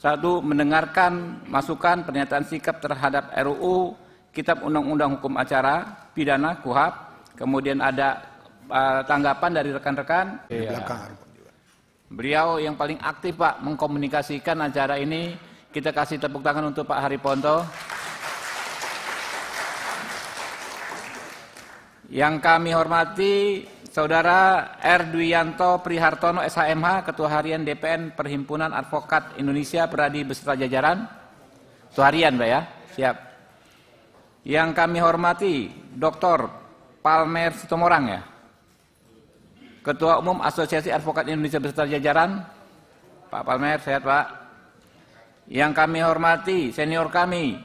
Satu, mendengarkan masukan pernyataan sikap terhadap RUU Kitab Undang-Undang Hukum Acara Pidana KUHP. Kemudian ada tanggapan dari rekan-rekan. Beliau yang paling aktif Pak mengkomunikasikan acara ini. Kita kasih tepuk tangan untuk Pak Hariponto. Yang kami hormati Saudara R. Dwianto Prihartono SHMH, Ketua Harian DPN Perhimpunan Advokat Indonesia Peradi beserta jajaran. Ketua Harian Pak ya, siap. Yang kami hormati Dr. Palmer Sitomorang ya, Ketua Umum Asosiasi Advokat Indonesia beserta jajaran. Pak Palmer, sehat Pak. Yang kami hormati senior kami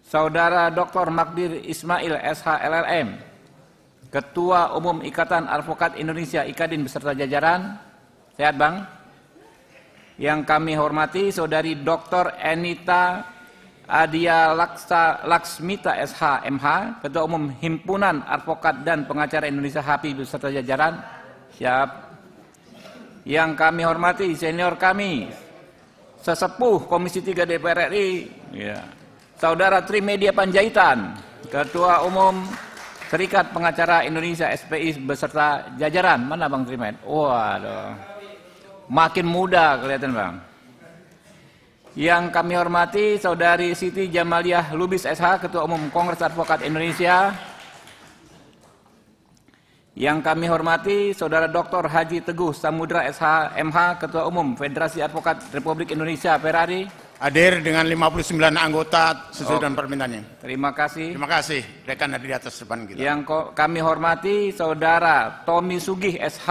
Saudara Dr. Magdir Ismail SH-LLM, Ketua Umum Ikatan Advokat Indonesia IKADIN beserta jajaran. Sehat Bang. Yang kami hormati Saudari Dr. Enita Adia Laksmita SH-MH, Ketua Umum Himpunan Advokat dan Pengacara Indonesia HAPI beserta jajaran. Siap. Yang kami hormati senior kami Sesepuh Komisi 3 DPR RI, ya, Saudara Trimedia Panjaitan, Ketua Umum Serikat Pengacara Indonesia SPI beserta jajaran. Mana Bang Trimed? Waduh, makin muda kelihatan Bang. Yang kami hormati Saudari Siti Jamaliah Lubis SH, Ketua Umum Kongres Advokat Indonesia. Yang kami hormati Saudara Dr. Haji Teguh Samudra SH MH, Ketua Umum Federasi Advokat Republik Indonesia Ferrari. Hadir dengan 59 anggota sesuai dengan permintaannya. Terima kasih. Terima kasih rekan hadir di atas depan kita. Yang kami hormati Saudara Tommy Sugih SH,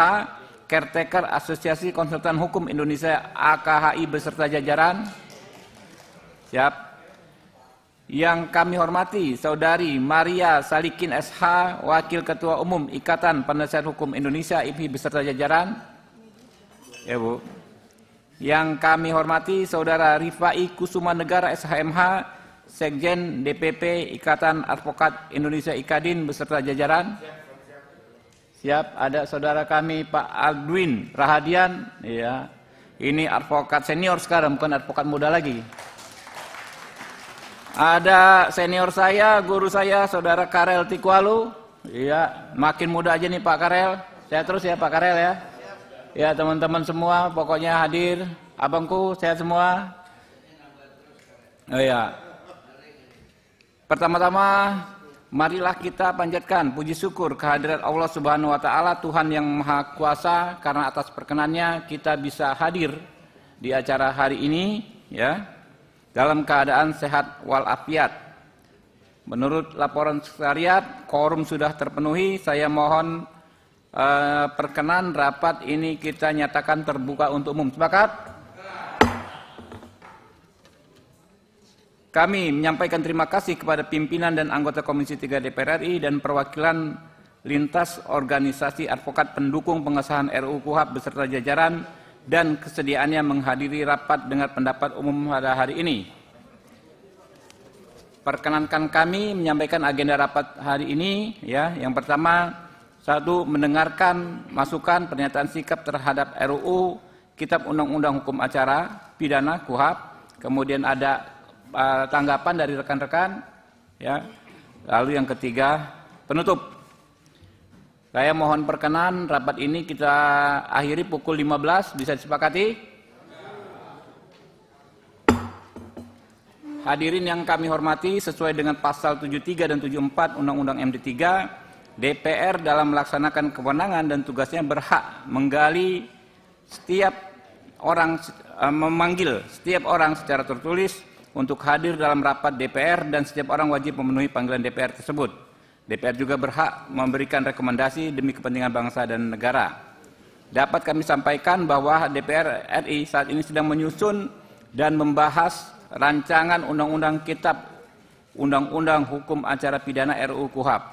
Caretaker Asosiasi Konsultan Hukum Indonesia AKHI beserta jajaran. Siap. Yang kami hormati Saudari Maria Salikin SH, Wakil Ketua Umum Ikatan Penasihat Hukum Indonesia IPI beserta jajaran. Ya Bu. Yang kami hormati Saudara Rifai Kusuma Negara SHMH, Sekjen DPP Ikatan Advokat Indonesia IKADIN beserta jajaran. Siap. Ada saudara kami Pak Aldwin Rahadian, ya. Ini advokat senior sekarang, bukan advokat muda lagi. Ada senior saya, guru saya, Saudara Karel Tikwalu. Iya, makin muda aja nih Pak Karel. Sehat terus ya Pak Karel ya. Ya teman-teman semua, pokoknya hadir. Abangku, sehat semua. Oh ya. Pertama-tama, marilah kita panjatkan puji syukur kehadirat Allah Subhanahu Wa Taala, Tuhan yang Maha Kuasa, karena atas perkenannya kita bisa hadir di acara hari ini, ya. Dalam keadaan sehat walafiat. Menurut laporan sekretariat, quorum sudah terpenuhi. Saya mohon perkenan rapat ini kita nyatakan terbuka untuk umum. Sepakat? Kami menyampaikan terima kasih kepada pimpinan dan anggota Komisi 3 DPR RI dan perwakilan lintas organisasi advokat pendukung pengesahan RUU KUHP beserta jajaran dan kesediaannya menghadiri rapat dengar pendapat umum pada hari ini. Perkenankan kami menyampaikan agenda rapat hari ini, ya. Yang pertama, satu, mendengarkan masukan pernyataan sikap terhadap RUU Kitab Undang-Undang Hukum Acara Pidana KUHP. Kemudian ada tanggapan dari rekan-rekan, ya. Lalu yang ketiga, penutup. Saya mohon perkenan rapat ini kita akhiri pukul 15, bisa disepakati? Hadirin yang kami hormati, sesuai dengan pasal 73 dan 74 Undang-Undang MD3, DPR dalam melaksanakan kewenangan dan tugasnya berhak menggali setiap orang, memanggil setiap orang secara tertulis untuk hadir dalam rapat DPR dan setiap orang wajib memenuhi panggilan DPR tersebut. DPR juga berhak memberikan rekomendasi demi kepentingan bangsa dan negara. Dapat kami sampaikan bahwa DPR RI saat ini sedang menyusun dan membahas rancangan Undang-Undang Kitab Undang-Undang Hukum Acara Pidana RUU KUHP.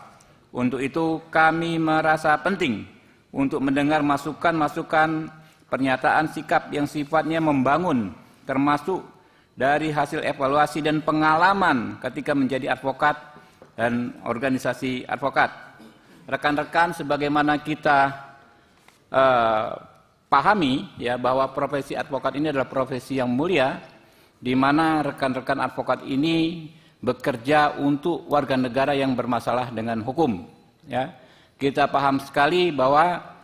Untuk itu kami merasa penting untuk mendengar masukan-masukan pernyataan sikap yang sifatnya membangun, termasuk dari hasil evaluasi dan pengalaman ketika menjadi advokat dan organisasi advokat. Rekan-rekan, sebagaimana kita pahami ya bahwa profesi advokat ini adalah profesi yang mulia, di mana rekan-rekan advokat ini bekerja untuk warga negara yang bermasalah dengan hukum. Ya, kita paham sekali bahwa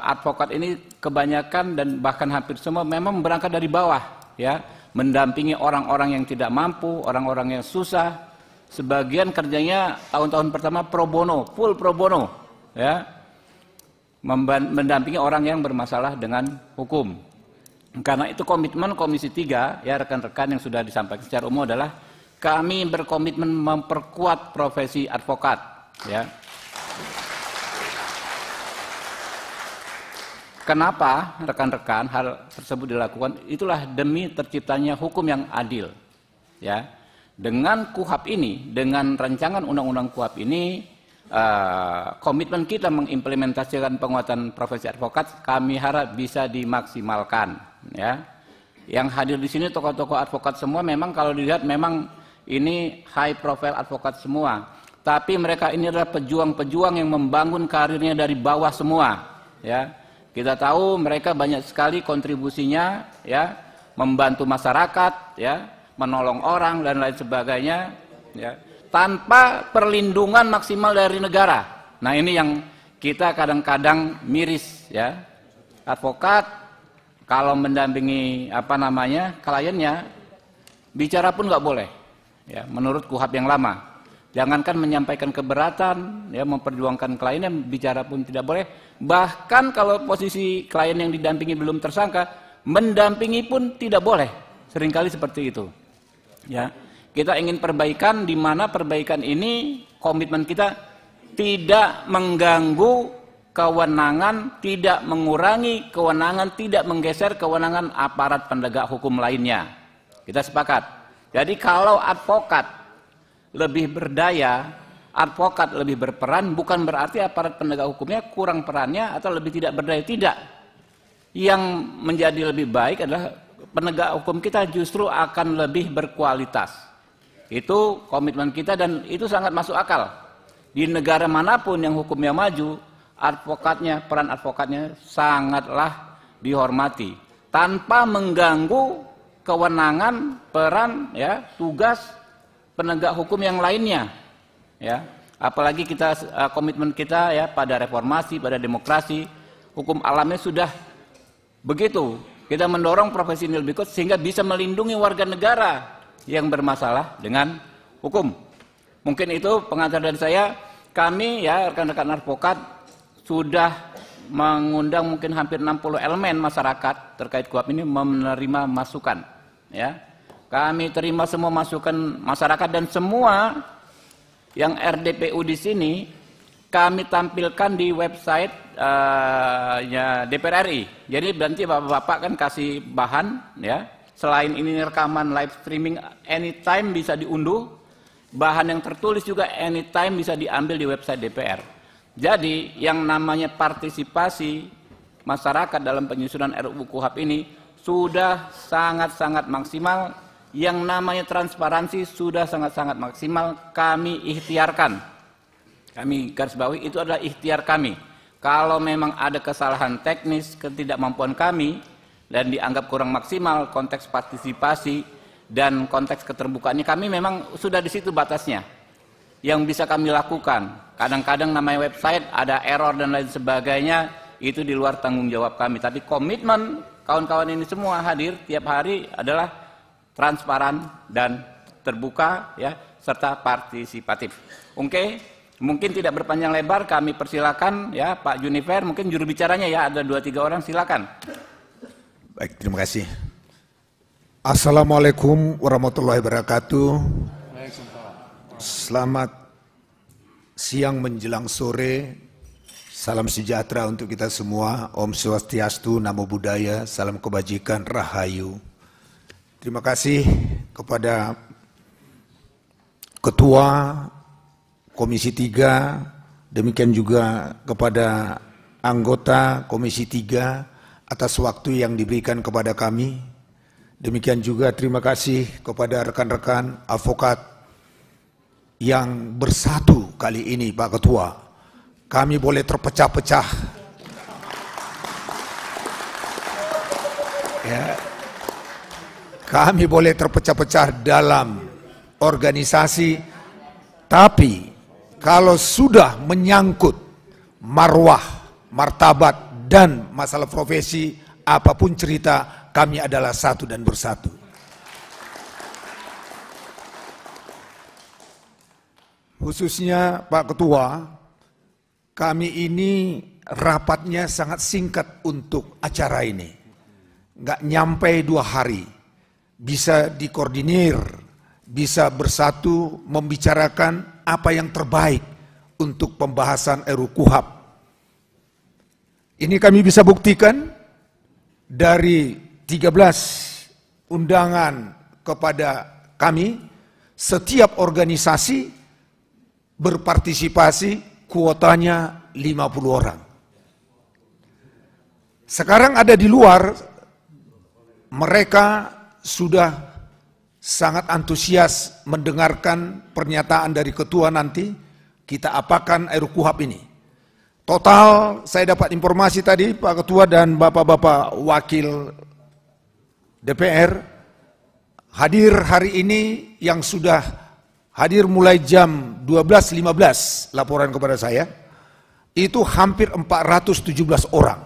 advokat ini kebanyakan dan bahkan hampir semua memang berangkat dari bawah, ya, mendampingi orang-orang yang tidak mampu, orang-orang yang susah. Sebagian kerjanya tahun-tahun pertama pro bono, full pro bono, ya, mendampingi orang yang bermasalah dengan hukum. Karena itu komitmen Komisi 3, ya rekan-rekan yang sudah disampaikan secara umum adalah kami berkomitmen memperkuat profesi advokat, ya. Kenapa rekan-rekan hal tersebut dilakukan? Itulah demi terciptanya hukum yang adil, ya. Dengan KUHAP ini, dengan rancangan undang-undang KUHAP ini, komitmen kita mengimplementasikan penguatan profesi advokat kami harap bisa dimaksimalkan, ya. Yang hadir di sini tokoh-tokoh advokat semua, memang kalau dilihat memang ini high profile advokat semua, tapi mereka ini adalah pejuang-pejuang yang membangun karirnya dari bawah semua, ya. Kita tahu mereka banyak sekali kontribusinya, ya, membantu masyarakat, ya, menolong orang dan lain sebagainya, ya, tanpa perlindungan maksimal dari negara. Nah, ini yang kita kadang-kadang miris, ya. Advokat kalau mendampingi kliennya, bicara pun nggak boleh, ya, menurut KUHAP yang lama. Jangankan menyampaikan keberatan, ya, memperjuangkan kliennya, bicara pun tidak boleh. Bahkan kalau posisi klien yang didampingi belum tersangka, mendampingi pun tidak boleh. Seringkali seperti itu. Ya, kita ingin perbaikan, di mana perbaikan ini komitmen kita tidak mengganggu kewenangan, tidak mengurangi kewenangan, tidak menggeser kewenangan aparat penegak hukum lainnya. Kita sepakat. Jadi kalau advokat lebih berdaya, advokat lebih berperan, bukan berarti aparat penegak hukumnya kurang perannya atau lebih tidak berdaya, tidak. Yang menjadi lebih baik adalah penegak hukum kita justru akan lebih berkualitas. Itu komitmen kita dan itu sangat masuk akal. Di negara manapun yang hukumnya maju, advokatnya, peran advokatnya sangatlah dihormati tanpa mengganggu kewenangan, peran, ya, tugas penegak hukum yang lainnya, ya. Apalagi kita komitmen kita, ya, pada reformasi, pada demokrasi, hukum alamnya sudah begitu. Kita mendorong profesi ini lebih kuat sehingga bisa melindungi warga negara yang bermasalah dengan hukum. Mungkin itu pengantar dari saya. Kami, ya, rekan-rekan advokat sudah mengundang mungkin hampir 60 elemen masyarakat terkait KUHAP ini menerima masukan, ya. Kami terima semua masukan masyarakat dan semua yang RDPU di sini kami tampilkan di website ya, DPR RI. Jadi berarti bapak-bapak kan kasih bahan, ya. Selain ini rekaman live streaming anytime bisa diunduh, bahan yang tertulis juga anytime bisa diambil di website DPR. Jadi yang namanya partisipasi masyarakat dalam penyusunan RUU KUHAP ini sudah sangat-sangat maksimal. Yang namanya transparansi sudah sangat-sangat maksimal. Kami ikhtiarkan. Kami garis bawahi itu adalah ikhtiar kami. Kalau memang ada kesalahan teknis, ketidakmampuan kami dan dianggap kurang maksimal konteks partisipasi dan konteks keterbukaannya, kami memang sudah di situ batasnya. Yang bisa kami lakukan, kadang-kadang namanya website ada error dan lain sebagainya, itu di luar tanggung jawab kami. Tapi komitmen kawan-kawan ini semua hadir tiap hari adalah transparan dan terbuka, ya, serta partisipatif. Oke. Mungkin tidak berpanjang lebar, kami persilakan, ya, Pak Junifer, mungkin juru bicaranya, ya, ada 2-3 orang, silakan. Baik, terima kasih. Assalamualaikum warahmatullahi wabarakatuh. Selamat siang menjelang sore. Salam sejahtera untuk kita semua. Om Swastiastu, Namo Buddhaya, salam kebajikan, Rahayu. Terima kasih kepada Ketua Komisi 3, demikian juga kepada anggota Komisi 3 atas waktu yang diberikan kepada kami. Demikian juga terima kasih kepada rekan-rekan advokat yang bersatu kali ini, Pak Ketua. Kami boleh terpecah-pecah. Ya. Kami boleh terpecah-pecah dalam organisasi, tapi kalau sudah menyangkut marwah, martabat, dan masalah profesi, apapun cerita, kami adalah satu dan bersatu. Khususnya Pak Ketua, kami ini rapatnya sangat singkat untuk acara ini. Nggak nyampe 2 hari, bisa dikoordinir, bisa bersatu membicarakan apa yang terbaik untuk pembahasan RUU KUHP. Ini kami bisa buktikan dari 13 undangan kepada kami, setiap organisasi berpartisipasi, kuotanya 50 orang. Sekarang ada di luar, mereka sudah sangat antusias mendengarkan pernyataan dari ketua nanti, kita apakan RUU KUHP ini. Total saya dapat informasi tadi Pak Ketua dan Bapak-Bapak Wakil DPR, hadir hari ini yang sudah hadir mulai jam 12.15 laporan kepada saya, itu hampir 417 orang.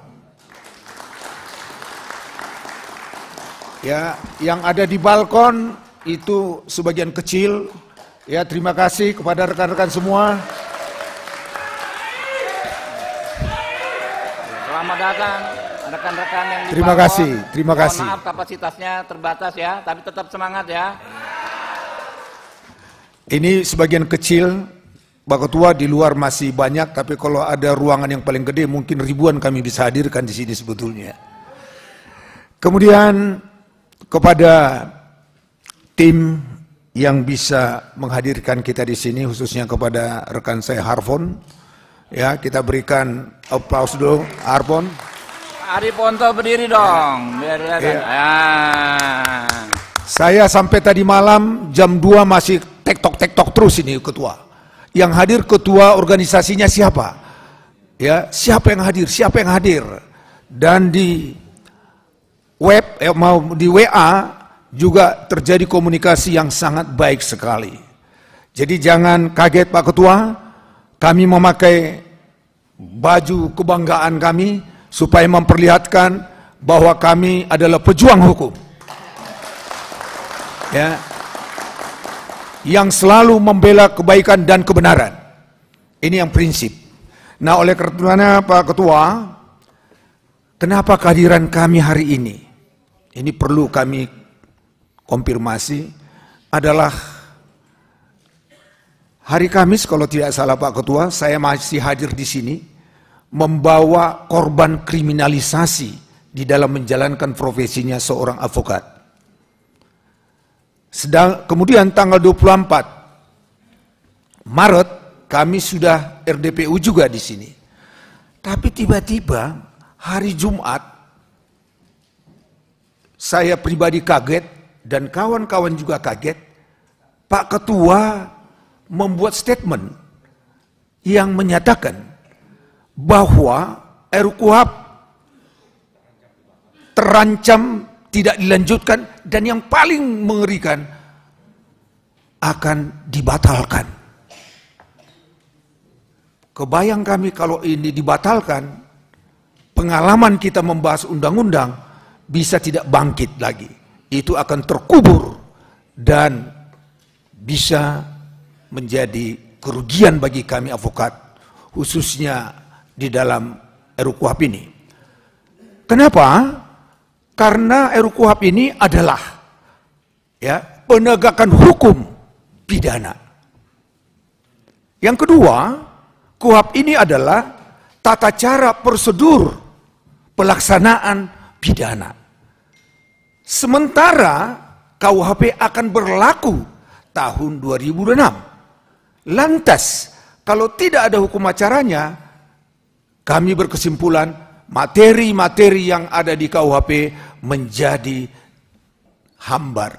Ya, yang ada di balkon itu sebagian kecil. Ya, terima kasih kepada rekan-rekan semua. Selamat datang rekan-rekan yang di Terima balkon. kasih, terima kasih. Mohon maaf kapasitasnya terbatas ya, tapi tetap semangat ya. Ini sebagian kecil, Pak Ketua, di luar masih banyak, tapi kalau ada ruangan yang paling gede mungkin ribuan kami bisa hadirkan di sini sebetulnya. Kemudian kepada tim yang bisa menghadirkan kita di sini, khususnya kepada rekan saya Harfon, ya kita berikan aplaus dulu, Harfon. Ari Ponto berdiri dong, biar kelihatan. Ya. Ya. Saya sampai tadi malam jam 2 masih tektok terus ini ketua. Yang hadir ketua organisasinya siapa? Ya, siapa yang hadir? Dan di web mau di WA juga terjadi komunikasi yang sangat baik sekali. Jadi jangan kaget Pak Ketua, kami memakai baju kebanggaan kami supaya memperlihatkan bahwa kami adalah pejuang hukum. Ya, yang selalu membela kebaikan dan kebenaran. Ini yang prinsip. Nah, oleh karena Pak Ketua, kenapa kehadiran kami hari ini? Ini perlu kami konfirmasi, adalah hari Kamis kalau tidak salah Pak Ketua, saya masih hadir di sini membawa korban kriminalisasi di dalam menjalankan profesinya seorang advokat. Kemudian tanggal 24 Maret kami sudah RDPU juga di sini. Tapi tiba-tiba hari Jumat saya pribadi kaget dan kawan-kawan juga kaget. Pak Ketua membuat statement yang menyatakan bahwa RUU KUHP terancam tidak dilanjutkan, dan yang paling mengerikan akan dibatalkan. Kebayang kami kalau ini dibatalkan, pengalaman kita membahas undang-undang bisa tidak bangkit lagi. Itu akan terkubur dan bisa menjadi kerugian bagi kami advokat, khususnya di dalam RUU KUHP ini. Kenapa? Karena RUU KUHP ini adalah ya penegakan hukum pidana. Yang kedua, KUHP ini adalah tata cara prosedur pelaksanaan pidana. Sementara KUHP akan berlaku tahun 2006. Lantas, kalau tidak ada hukum acaranya, kami berkesimpulan materi-materi yang ada di KUHP menjadi hambar.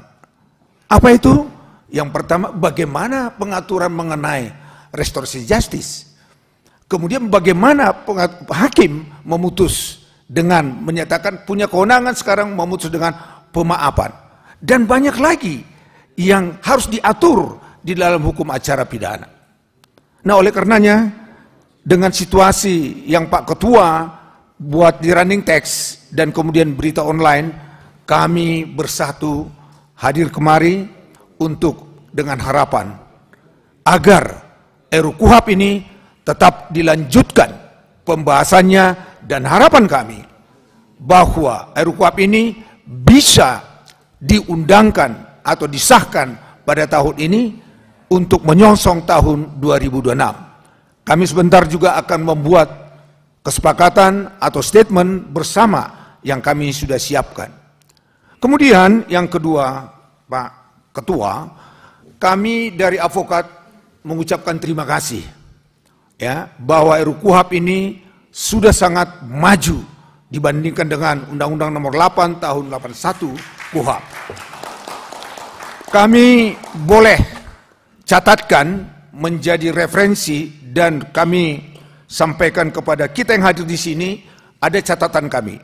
Apa itu? Yang pertama, bagaimana pengaturan mengenai restoratif justice. Kemudian bagaimana hakim memutus dengan menyatakan punya kewenangan sekarang memutus dengan pemaafan. Dan banyak lagi yang harus diatur di dalam hukum acara pidana. Nah, oleh karenanya dengan situasi yang Pak Ketua buat di running text dan kemudian berita online, kami bersatu hadir kemari untuk dengan harapan agar RUU ini tetap dilanjutkan pembahasannya, dan harapan kami bahwa RUU ini bisa diundangkan atau disahkan pada tahun ini untuk menyongsong tahun 2026. Kami sebentar juga akan membuat kesepakatan atau statement bersama yang kami sudah siapkan. Kemudian yang kedua, Pak Ketua, kami dari advokat mengucapkan terima kasih ya bahwa RUU ini sudah sangat maju dibandingkan dengan Undang-Undang Nomor 8 Tahun 81 KUHP. Kami boleh catatkan menjadi referensi dan kami sampaikan kepada kita yang hadir di sini, ada catatan kami.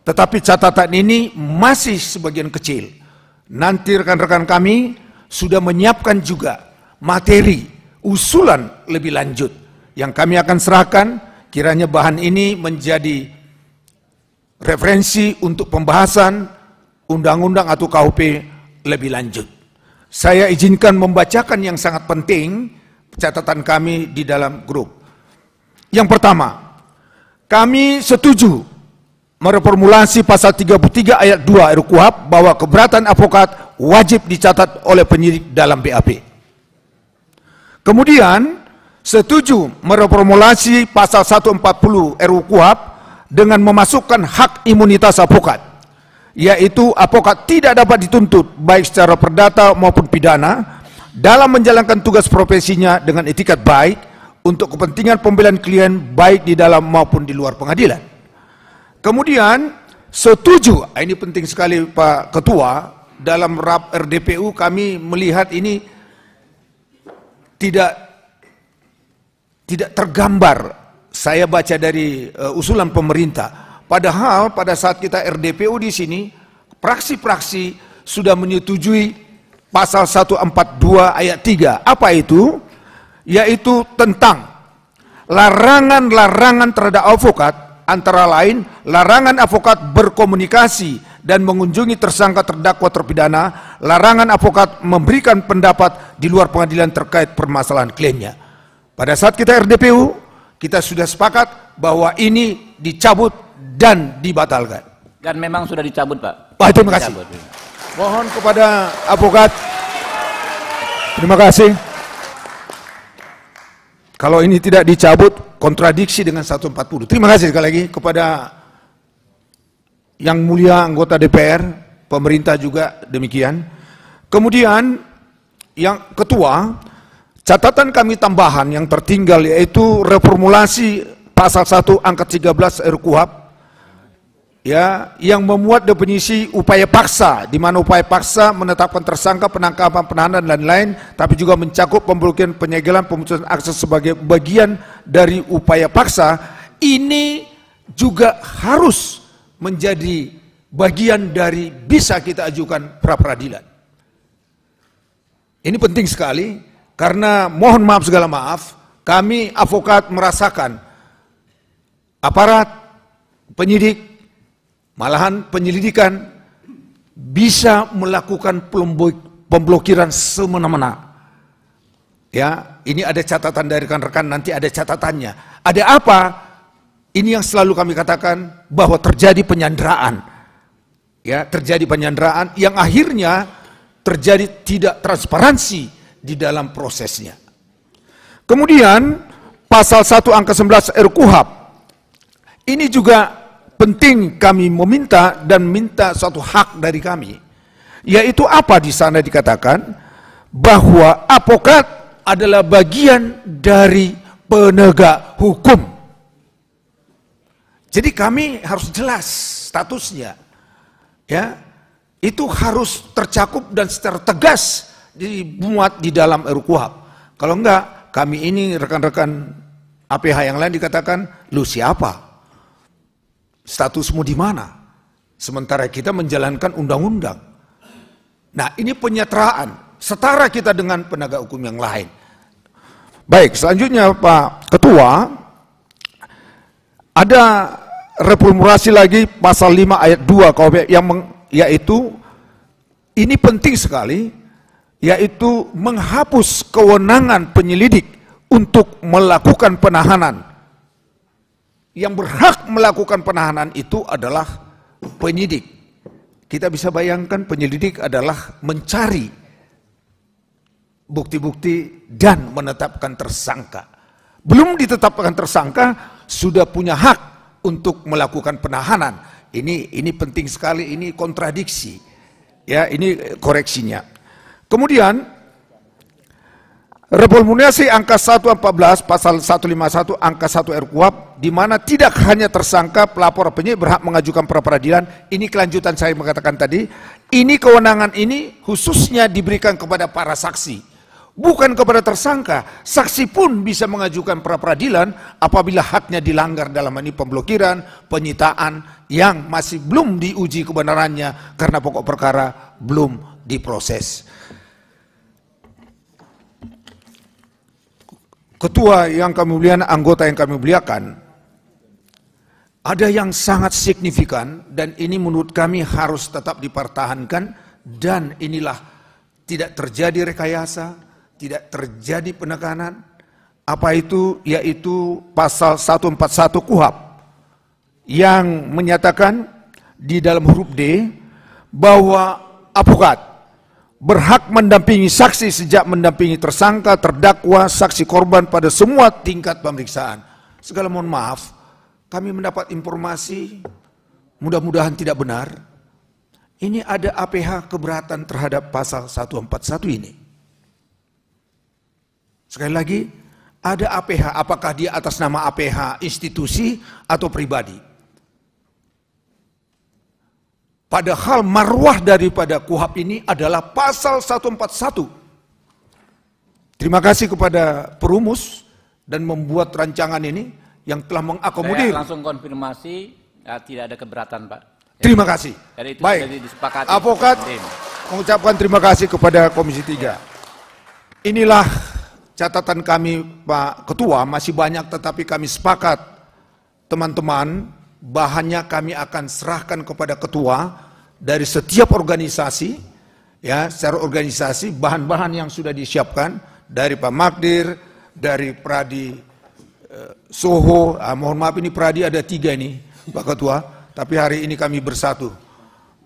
Tetapi catatan ini masih sebagian kecil. Nanti rekan-rekan kami sudah menyiapkan juga materi, usulan lebih lanjut yang kami akan serahkan. Kiranya bahan ini menjadi referensi untuk pembahasan undang-undang atau KUHP lebih lanjut. Saya izinkan membacakan yang sangat penting catatan kami di dalam grup. Yang pertama, kami setuju mereformulasi pasal 33 ayat 2 RUU KUHP bahwa keberatan advokat wajib dicatat oleh penyidik dalam BAP. Kemudian setuju mereformulasi pasal 140 RUU KUHP dengan memasukkan hak imunitas advokat, yaitu advokat tidak dapat dituntut baik secara perdata maupun pidana dalam menjalankan tugas profesinya dengan etikat baik untuk kepentingan pembelaan klien baik di dalam maupun di luar pengadilan. Kemudian setuju, ini penting sekali Pak Ketua, dalam RAP RDPU kami melihat ini tidak tergambar. Saya baca dari usulan pemerintah. Padahal pada saat kita RDPU di sini, praksi-praksi sudah menyetujui pasal 142 ayat 3. Apa itu? Yaitu tentang larangan-larangan terhadap advokat, antara lain larangan advokat berkomunikasi dan mengunjungi tersangka terdakwa terpidana, larangan advokat memberikan pendapat di luar pengadilan terkait permasalahan kliennya. Pada saat kita RDPU, kita sudah sepakat bahwa ini dicabut dan dibatalkan. Dan memang sudah dicabut, Pak. Pak, terima kasih. Mohon kepada advokat. Terima kasih. Kalau ini tidak dicabut, kontradiksi dengan 140. Terima kasih sekali lagi kepada yang mulia anggota DPR, pemerintah juga demikian. Kemudian yang ketua, catatan kami tambahan yang tertinggal yaitu reformulasi pasal 1 angka 13 RUU KUHP ya, yang memuat definisi upaya paksa, di mana upaya paksa menetapkan tersangka, penangkapan, penahanan dan lain-lain, tapi juga mencakup pemblokiran, penyegelan, pemutusan akses sebagai bagian dari upaya paksa. Ini juga harus menjadi bagian dari bisa kita ajukan pra peradilan. Ini penting sekali. Karena mohon maaf segala maaf, kami advokat merasakan aparat, penyidik, malahan penyelidikan bisa melakukan pemblokiran semena-mena. Ya, ini ada catatan dari rekan-rekan, nanti ada catatannya. Ada apa? Ini yang selalu kami katakan bahwa terjadi penyanderaan. Ya, terjadi penyanderaan yang akhirnya terjadi tidak transparansi di dalam prosesnya. Kemudian pasal 1 angka 11 RUU KUHP ini juga penting kami meminta dan minta suatu hak dari kami, yaitu apa di sana dikatakan bahwa advokat adalah bagian dari penegak hukum. Jadi kami harus jelas statusnya, ya, itu harus tercakup dan secara tegas dimuat di dalam RUU KUHP. Kalau enggak, kami ini rekan-rekan APH yang lain dikatakan, lu siapa? Statusmu di mana? Sementara kita menjalankan undang-undang. Nah, ini penyetaraan, setara kita dengan penegak hukum yang lain. Baik, selanjutnya Pak Ketua, ada reformulasi lagi pasal 5 ayat 2 KUHP yaitu ini penting sekali, yaitu menghapus kewenangan penyelidik untuk melakukan penahanan. Yang berhak melakukan penahanan itu adalah penyidik. Kita bisa bayangkan penyelidik adalah mencari bukti-bukti dan menetapkan tersangka. Belum ditetapkan tersangka, sudah punya hak untuk melakukan penahanan. Ini penting sekali, ini kontradiksi. Ya, ini koreksinya. Kemudian reformulasi angka 114 pasal 151 angka 1 RKUHP, di mana tidak hanya tersangka, pelapor, penyidik berhak mengajukan pra peradilan. Ini kelanjutan saya mengatakan tadi. Ini kewenangan ini khususnya diberikan kepada para saksi, bukan kepada tersangka. Saksi pun bisa mengajukan pra peradilan apabila haknya dilanggar, dalam ini pemblokiran, penyitaan yang masih belum diuji kebenarannya karena pokok perkara belum diproses. Ketua yang kami muliakan, anggota yang kami muliakan, ada yang sangat signifikan dan ini menurut kami harus tetap dipertahankan, dan inilah tidak terjadi rekayasa, tidak terjadi penekanan. Apa itu? Yaitu pasal 141 KUHP yang menyatakan di dalam huruf D bahwa advokat berhak mendampingi saksi sejak mendampingi tersangka, terdakwa, saksi korban pada semua tingkat pemeriksaan. Segala mohon maaf, kami mendapat informasi, mudah-mudahan tidak benar, ini ada APH keberatan terhadap pasal 141 ini. Sekali lagi, ada APH, apakah dia atas nama APH institusi atau pribadi? Padahal marwah daripada KUHP ini adalah pasal 141. Terima kasih kepada perumus dan membuat rancangan ini yang telah mengakomodir. Saya langsung konfirmasi, tidak ada keberatan, Pak. Terima kasih. Jadi itu baik, disepakati. Advokat mengucapkan terima kasih kepada Komisi 3. Inilah catatan kami, Pak Ketua, masih banyak tetapi kami sepakat, teman-teman, bahannya kami akan serahkan kepada ketua dari setiap organisasi, ya, secara organisasi bahan-bahan yang sudah disiapkan dari Pak Magdir, dari Pradi Soho, mohon maaf ini Pradi ada 3 ini Pak Ketua, tapi hari ini kami bersatu,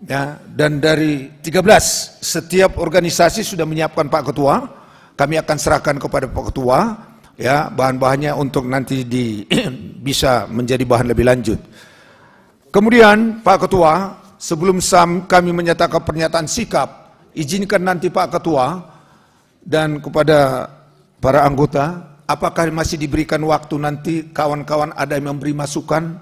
ya, dan dari 13 setiap organisasi sudah menyiapkan Pak Ketua, kami akan serahkan kepada Pak Ketua, ya, bahan-bahannya untuk nanti bisa menjadi bahan lebih lanjut. Kemudian Pak Ketua, sebelum kami menyatakan pernyataan sikap, izinkan nanti Pak Ketua dan kepada para anggota, apakah masih diberikan waktu nanti kawan-kawan ada yang memberi masukan?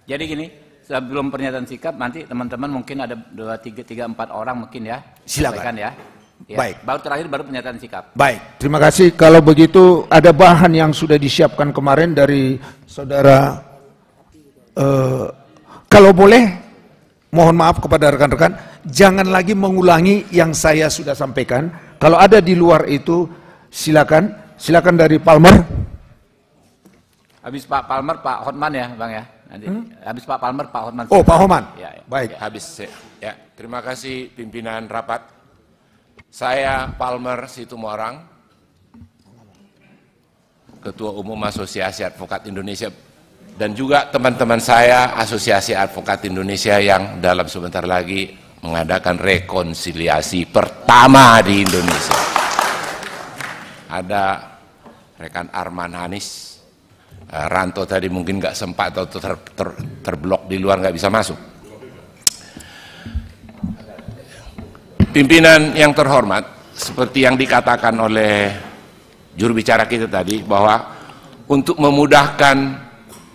Jadi gini, sebelum pernyataan sikap nanti teman-teman mungkin ada 2, 3, 4 orang mungkin ya. Silakan ya. Ya. Baik. Baru terakhir baru pernyataan sikap. Baik, terima kasih. Kalau begitu ada bahan yang sudah disiapkan kemarin dari saudara. Kalau boleh, mohon maaf kepada rekan-rekan, jangan lagi mengulangi yang saya sudah sampaikan. Kalau ada di luar itu, silakan dari Palmer. Habis Pak Palmer, Pak Hotman ya, Bang ya. Nanti. Habis Pak Palmer, Pak Hotman. Oh, Pak Hotman. Ya. Baik. Habis ya. Terima kasih pimpinan rapat. Saya Palmer Situmorang, Ketua Umum Asosiasi Advokat Indonesia, dan juga teman-teman saya Asosiasi Advokat Indonesia yang dalam sebentar lagi mengadakan rekonsiliasi pertama di Indonesia. Ada rekan Arman Hanis, Ranto tadi mungkin nggak sempat atau terblok di luar, nggak bisa masuk. Pimpinan yang terhormat, seperti yang dikatakan oleh juru bicara kita tadi, bahwa untuk memudahkan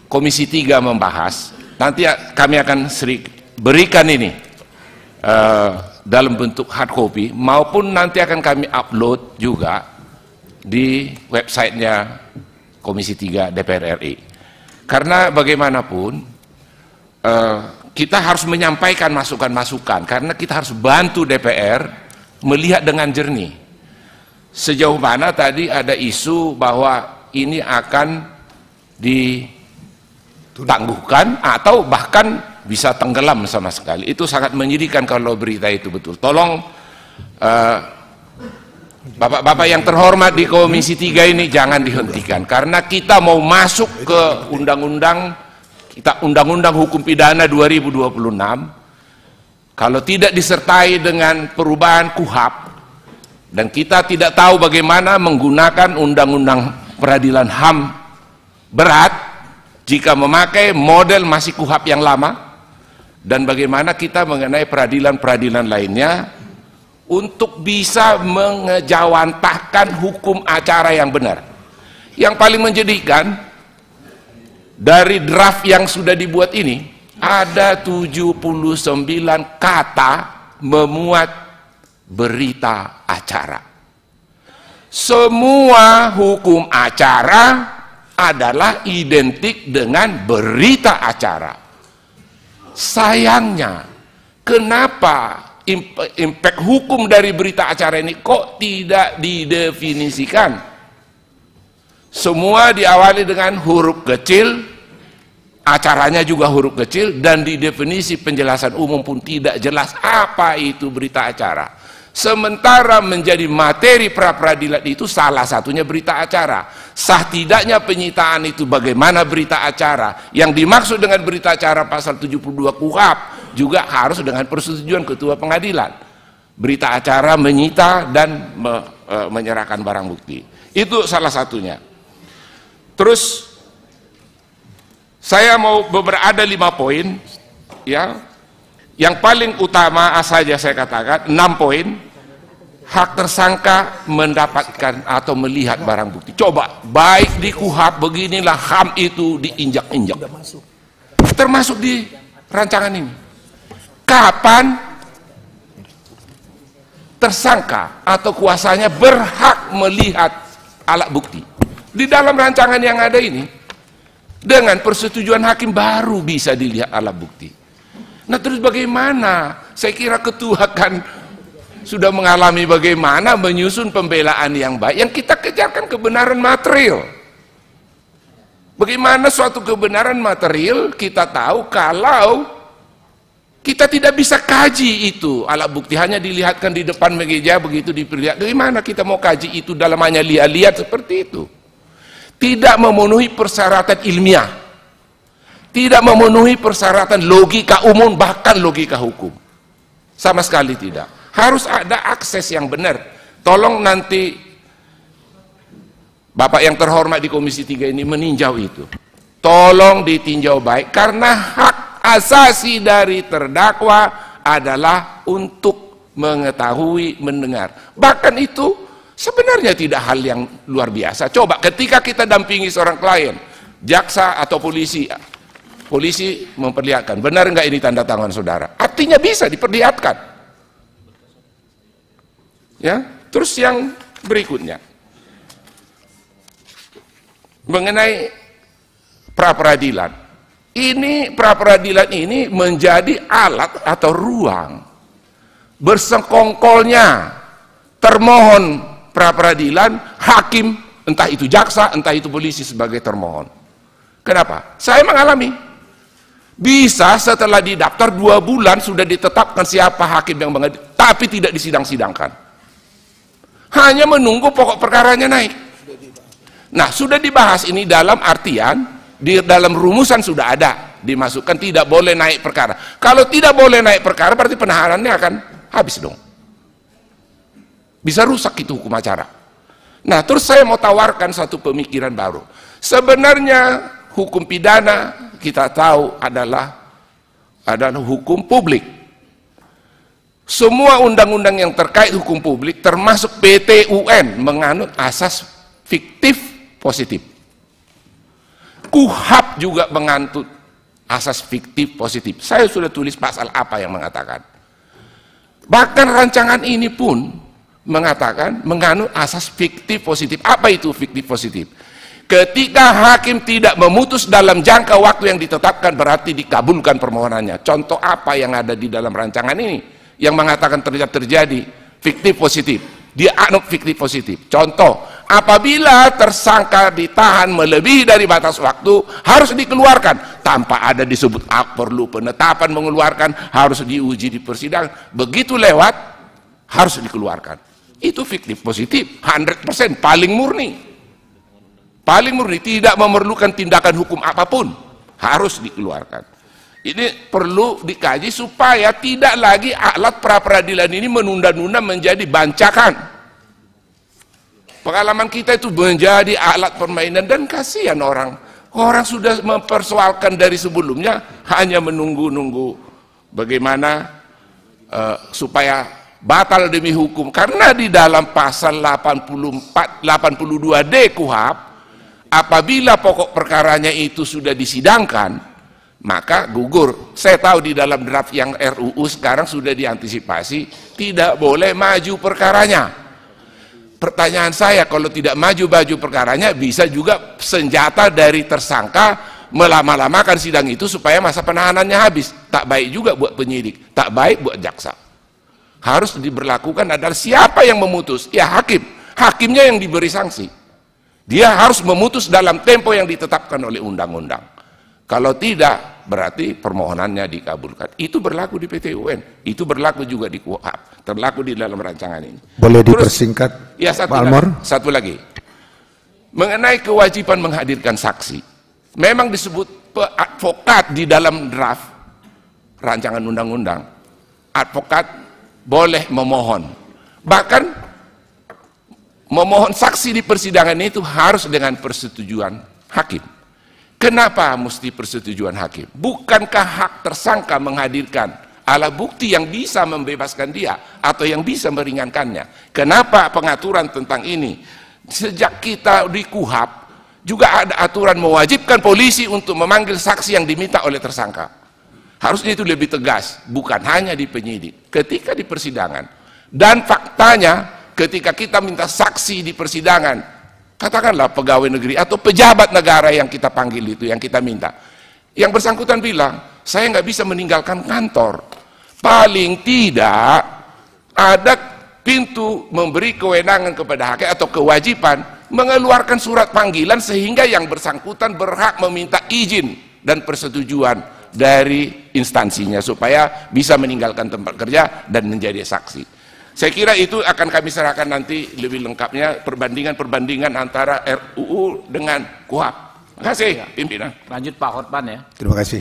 Komisi 3 membahas, nanti kami akan berikan ini dalam bentuk hard copy, maupun nanti akan kami upload juga di websitenya Komisi 3 DPR RI. Karena bagaimanapun kita harus menyampaikan masukan-masukan karena kita harus bantu DPR melihat dengan jernih sejauh mana tadi ada isu bahwa ini akan ditangguhkan atau bahkan bisa tenggelam sama sekali. Itu sangat menyedihkan kalau berita itu betul. Tolong Bapak-bapak yang terhormat di Komisi 3 ini jangan dihentikan karena kita mau masuk ke undang-undang hukum pidana 2026. Kalau tidak disertai dengan perubahan KUHP dan kita tidak tahu bagaimana menggunakan undang-undang peradilan HAM berat jika memakai model masih KUHP yang lama, dan bagaimana kita mengenai peradilan-peradilan lainnya untuk bisa mengejawantahkan hukum acara yang benar. Yang paling menjadikan dari draft yang sudah dibuat ini ada 79 kata memuat berita acara. Semua hukum acara adalah identik dengan berita acara. Sayangnya, kenapa impact hukum dari berita acara ini kok tidak didefinisikan? Semua diawali dengan huruf kecil, acaranya juga huruf kecil, dan di definisi penjelasan umum pun tidak jelas apa itu berita acara. Sementara menjadi materi pra-peradilan itu salah satunya berita acara. Sah tidaknya penyitaan itu bagaimana berita acara. Yang dimaksud dengan berita acara pasal 72 KUHP juga harus dengan persetujuan ketua pengadilan. Berita acara menyita dan menyerahkan barang bukti. Itu salah satunya. Terus saya mau ada 5 poin, ya. Yang paling utama saja saya katakan 6 poin. Hak tersangka mendapatkan atau melihat barang bukti. Coba, baik di KUHP beginilah HAM itu diinjak-injak. Termasuk di rancangan ini. Kapan tersangka atau kuasanya berhak melihat alat bukti? Di dalam rancangan yang ada ini, dengan persetujuan hakim baru bisa dilihat alat bukti. Nah, terus bagaimana? Saya kira ketua kan sudah mengalami bagaimana menyusun pembelaan yang baik. Yang kita kejarkan kebenaran material. Bagaimana suatu kebenaran material kita tahu kalau kita tidak bisa kaji itu alat bukti, hanya dilihatkan di depan meja begitu diperlihat. Bagaimana kita mau kaji itu dalam hanya lihat-lihat seperti itu? Tidak memenuhi persyaratan ilmiah, tidak memenuhi persyaratan logika umum, bahkan logika hukum, sama sekali tidak. Harus ada akses yang benar. Tolong nanti Bapak yang terhormat di Komisi 3 ini meninjau itu. Tolong ditinjau baik, karena hak asasi dari terdakwa adalah untuk mengetahui, mendengar. Bahkan itu sebenarnya tidak hal yang luar biasa. Coba ketika kita dampingi seorang klien, jaksa atau polisi memperlihatkan, benar nggak ini tanda tangan saudara? Artinya bisa diperlihatkan. Ya, terus yang berikutnya mengenai pra-peradilan. Ini pra-peradilan ini menjadi alat atau ruang bersekongkolnya termohon pra-peradilan, hakim, entah itu jaksa, entah itu polisi sebagai termohon. Kenapa? Saya mengalami. Bisa setelah didaftar 2 bulan sudah ditetapkan siapa hakim yang mengadili, tapi tidak disidang-sidangkan. Hanya menunggu pokok perkaranya naik. Nah, sudah dibahas ini dalam artian, di dalam rumusan sudah ada, dimasukkan tidak boleh naik perkara. Kalau tidak boleh naik perkara, berarti penahanannya akan habis dong. Bisa rusak itu hukum acara. Nah, terus saya mau tawarkan satu pemikiran baru. Sebenarnya hukum pidana kita tahu adalah hukum publik. Semua undang-undang yang terkait hukum publik termasuk PT-UN menganut asas fiktif positif. KUHP juga menganut asas fiktif positif. Saya sudah tulis pasal apa yang mengatakan. Bahkan rancangan ini pun mengatakan menganut asas fiktif positif. Apa itu fiktif positif? Ketika hakim tidak memutus dalam jangka waktu yang ditetapkan, berarti dikabulkan permohonannya. Contoh apa yang ada di dalam rancangan ini yang mengatakan terjadi fiktif positif? Dia anut fiktif positif. Contoh, apabila tersangka ditahan melebihi dari batas waktu, harus dikeluarkan tanpa ada disebut perlu penetapan mengeluarkan, harus diuji di persidangan. Begitu lewat, harus dikeluarkan. Itu fiktif positif, 100% paling murni. Paling murni, tidak memerlukan tindakan hukum apapun, harus dikeluarkan. Ini perlu dikaji supaya tidak lagi alat pra-peradilan ini menunda-nunda menjadi bancakan. Pengalaman kita itu menjadi alat permainan, dan kasihan orang. Orang sudah mempersoalkan dari sebelumnya, hanya menunggu-nunggu bagaimana supaya batal demi hukum. Karena di dalam pasal 82D KUHP, apabila pokok perkaranya itu sudah disidangkan, maka gugur. Saya tahu di dalam draft yang RUU sekarang sudah diantisipasi, tidak boleh maju perkaranya. Pertanyaan saya, kalau tidak maju perkaranya, bisa juga senjata dari tersangka melama-lamakan sidang itu supaya masa penahanannya habis. Tak baik juga buat penyidik, tak baik buat jaksa. Harus diberlakukan adalah siapa yang memutus? Ya hakim. Hakimnya yang diberi sanksi. Dia harus memutus dalam tempo yang ditetapkan oleh undang-undang. Kalau tidak, berarti permohonannya dikabulkan. Itu berlaku di PT UN, itu berlaku juga di KUHP, terlaku di dalam rancangan ini. Boleh dipersingkat, ya, satu lagi. Mengenai kewajiban menghadirkan saksi, memang disebut advokat di dalam draft rancangan undang-undang. Advokat boleh memohon, bahkan memohon saksi di persidangan itu harus dengan persetujuan hakim. Kenapa mesti persetujuan hakim? Bukankah hak tersangka menghadirkan alat bukti yang bisa membebaskan dia atau yang bisa meringankannya? Kenapa pengaturan tentang ini? Sejak kita di KUHP juga ada aturan mewajibkan polisi untuk memanggil saksi yang diminta oleh tersangka. Harusnya itu lebih tegas, bukan hanya di penyidik. Ketika di persidangan, dan faktanya ketika kita minta saksi di persidangan, katakanlah pegawai negeri atau pejabat negara yang kita panggil itu, yang kita minta, yang bersangkutan bilang, saya nggak bisa meninggalkan kantor. Paling tidak ada pintu memberi kewenangan kepada hakim atau kewajiban mengeluarkan surat panggilan sehingga yang bersangkutan berhak meminta izin dan persetujuan dari instansinya supaya bisa meninggalkan tempat kerja dan menjadi saksi. Saya kira itu akan kami serahkan nanti lebih lengkapnya perbandingan antara RUU dengan KUHP. Terima kasih, pimpinan. Lanjut Pak Hotman ya. Terima kasih.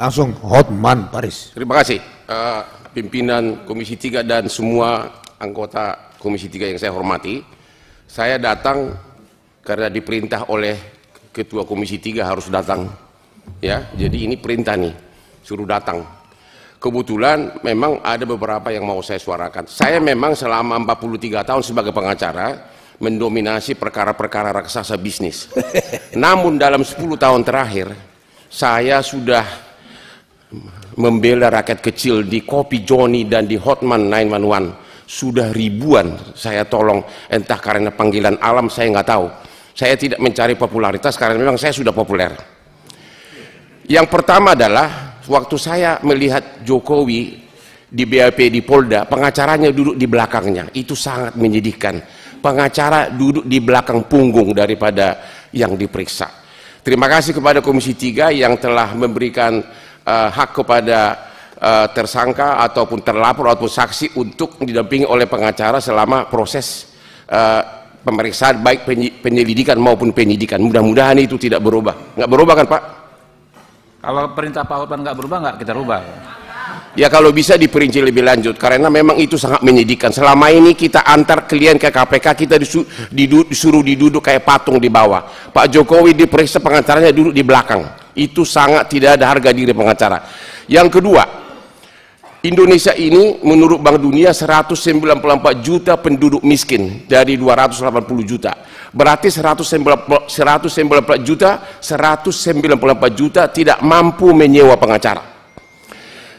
Langsung Hotman Paris. Terima kasih pimpinan Komisi 3 dan semua anggota Komisi 3 yang saya hormati. Saya datang karena diperintah oleh Ketua Komisi 3 harus datang. Ya, jadi ini perintah nih, suruh datang. Kebetulan memang ada beberapa yang mau saya suarakan. Saya memang selama 43 tahun sebagai pengacara mendominasi perkara-perkara raksasa bisnis. Namun dalam 10 tahun terakhir saya sudah membela rakyat kecil di Kopi Joni dan di Hotman 911. Sudah ribuan saya tolong, entah karena panggilan alam saya nggak tahu. Saya tidak mencari popularitas karena memang saya sudah populer. Yang pertama adalah waktu saya melihat Jokowi di BAP di Polda, pengacaranya duduk di belakangnya, itu sangat menyedihkan. Pengacara duduk di belakang punggung daripada yang diperiksa. Terima kasih kepada Komisi 3 yang telah memberikan hak kepada tersangka ataupun terlapor ataupun saksi untuk didampingi oleh pengacara selama proses pemeriksaan baik penyelidikan maupun penyidikan. Mudah-mudahan itu tidak berubah. Nggak berubah kan Pak? Kalau perintah Pak Hotman nggak berubah, nggak kita rubah. Ya kalau bisa diperinci lebih lanjut, karena memang itu sangat menyedihkan. Selama ini kita antar klien ke KPK, kita disuruh diduduk kayak patung di bawah. Pak Jokowi diperiksa, pengacaranya duduk di belakang. Itu sangat tidak ada harga diri pengacara. Yang kedua, Indonesia ini menurut Bank Dunia 194 juta penduduk miskin dari 280 juta. Berarti 194 juta tidak mampu menyewa pengacara.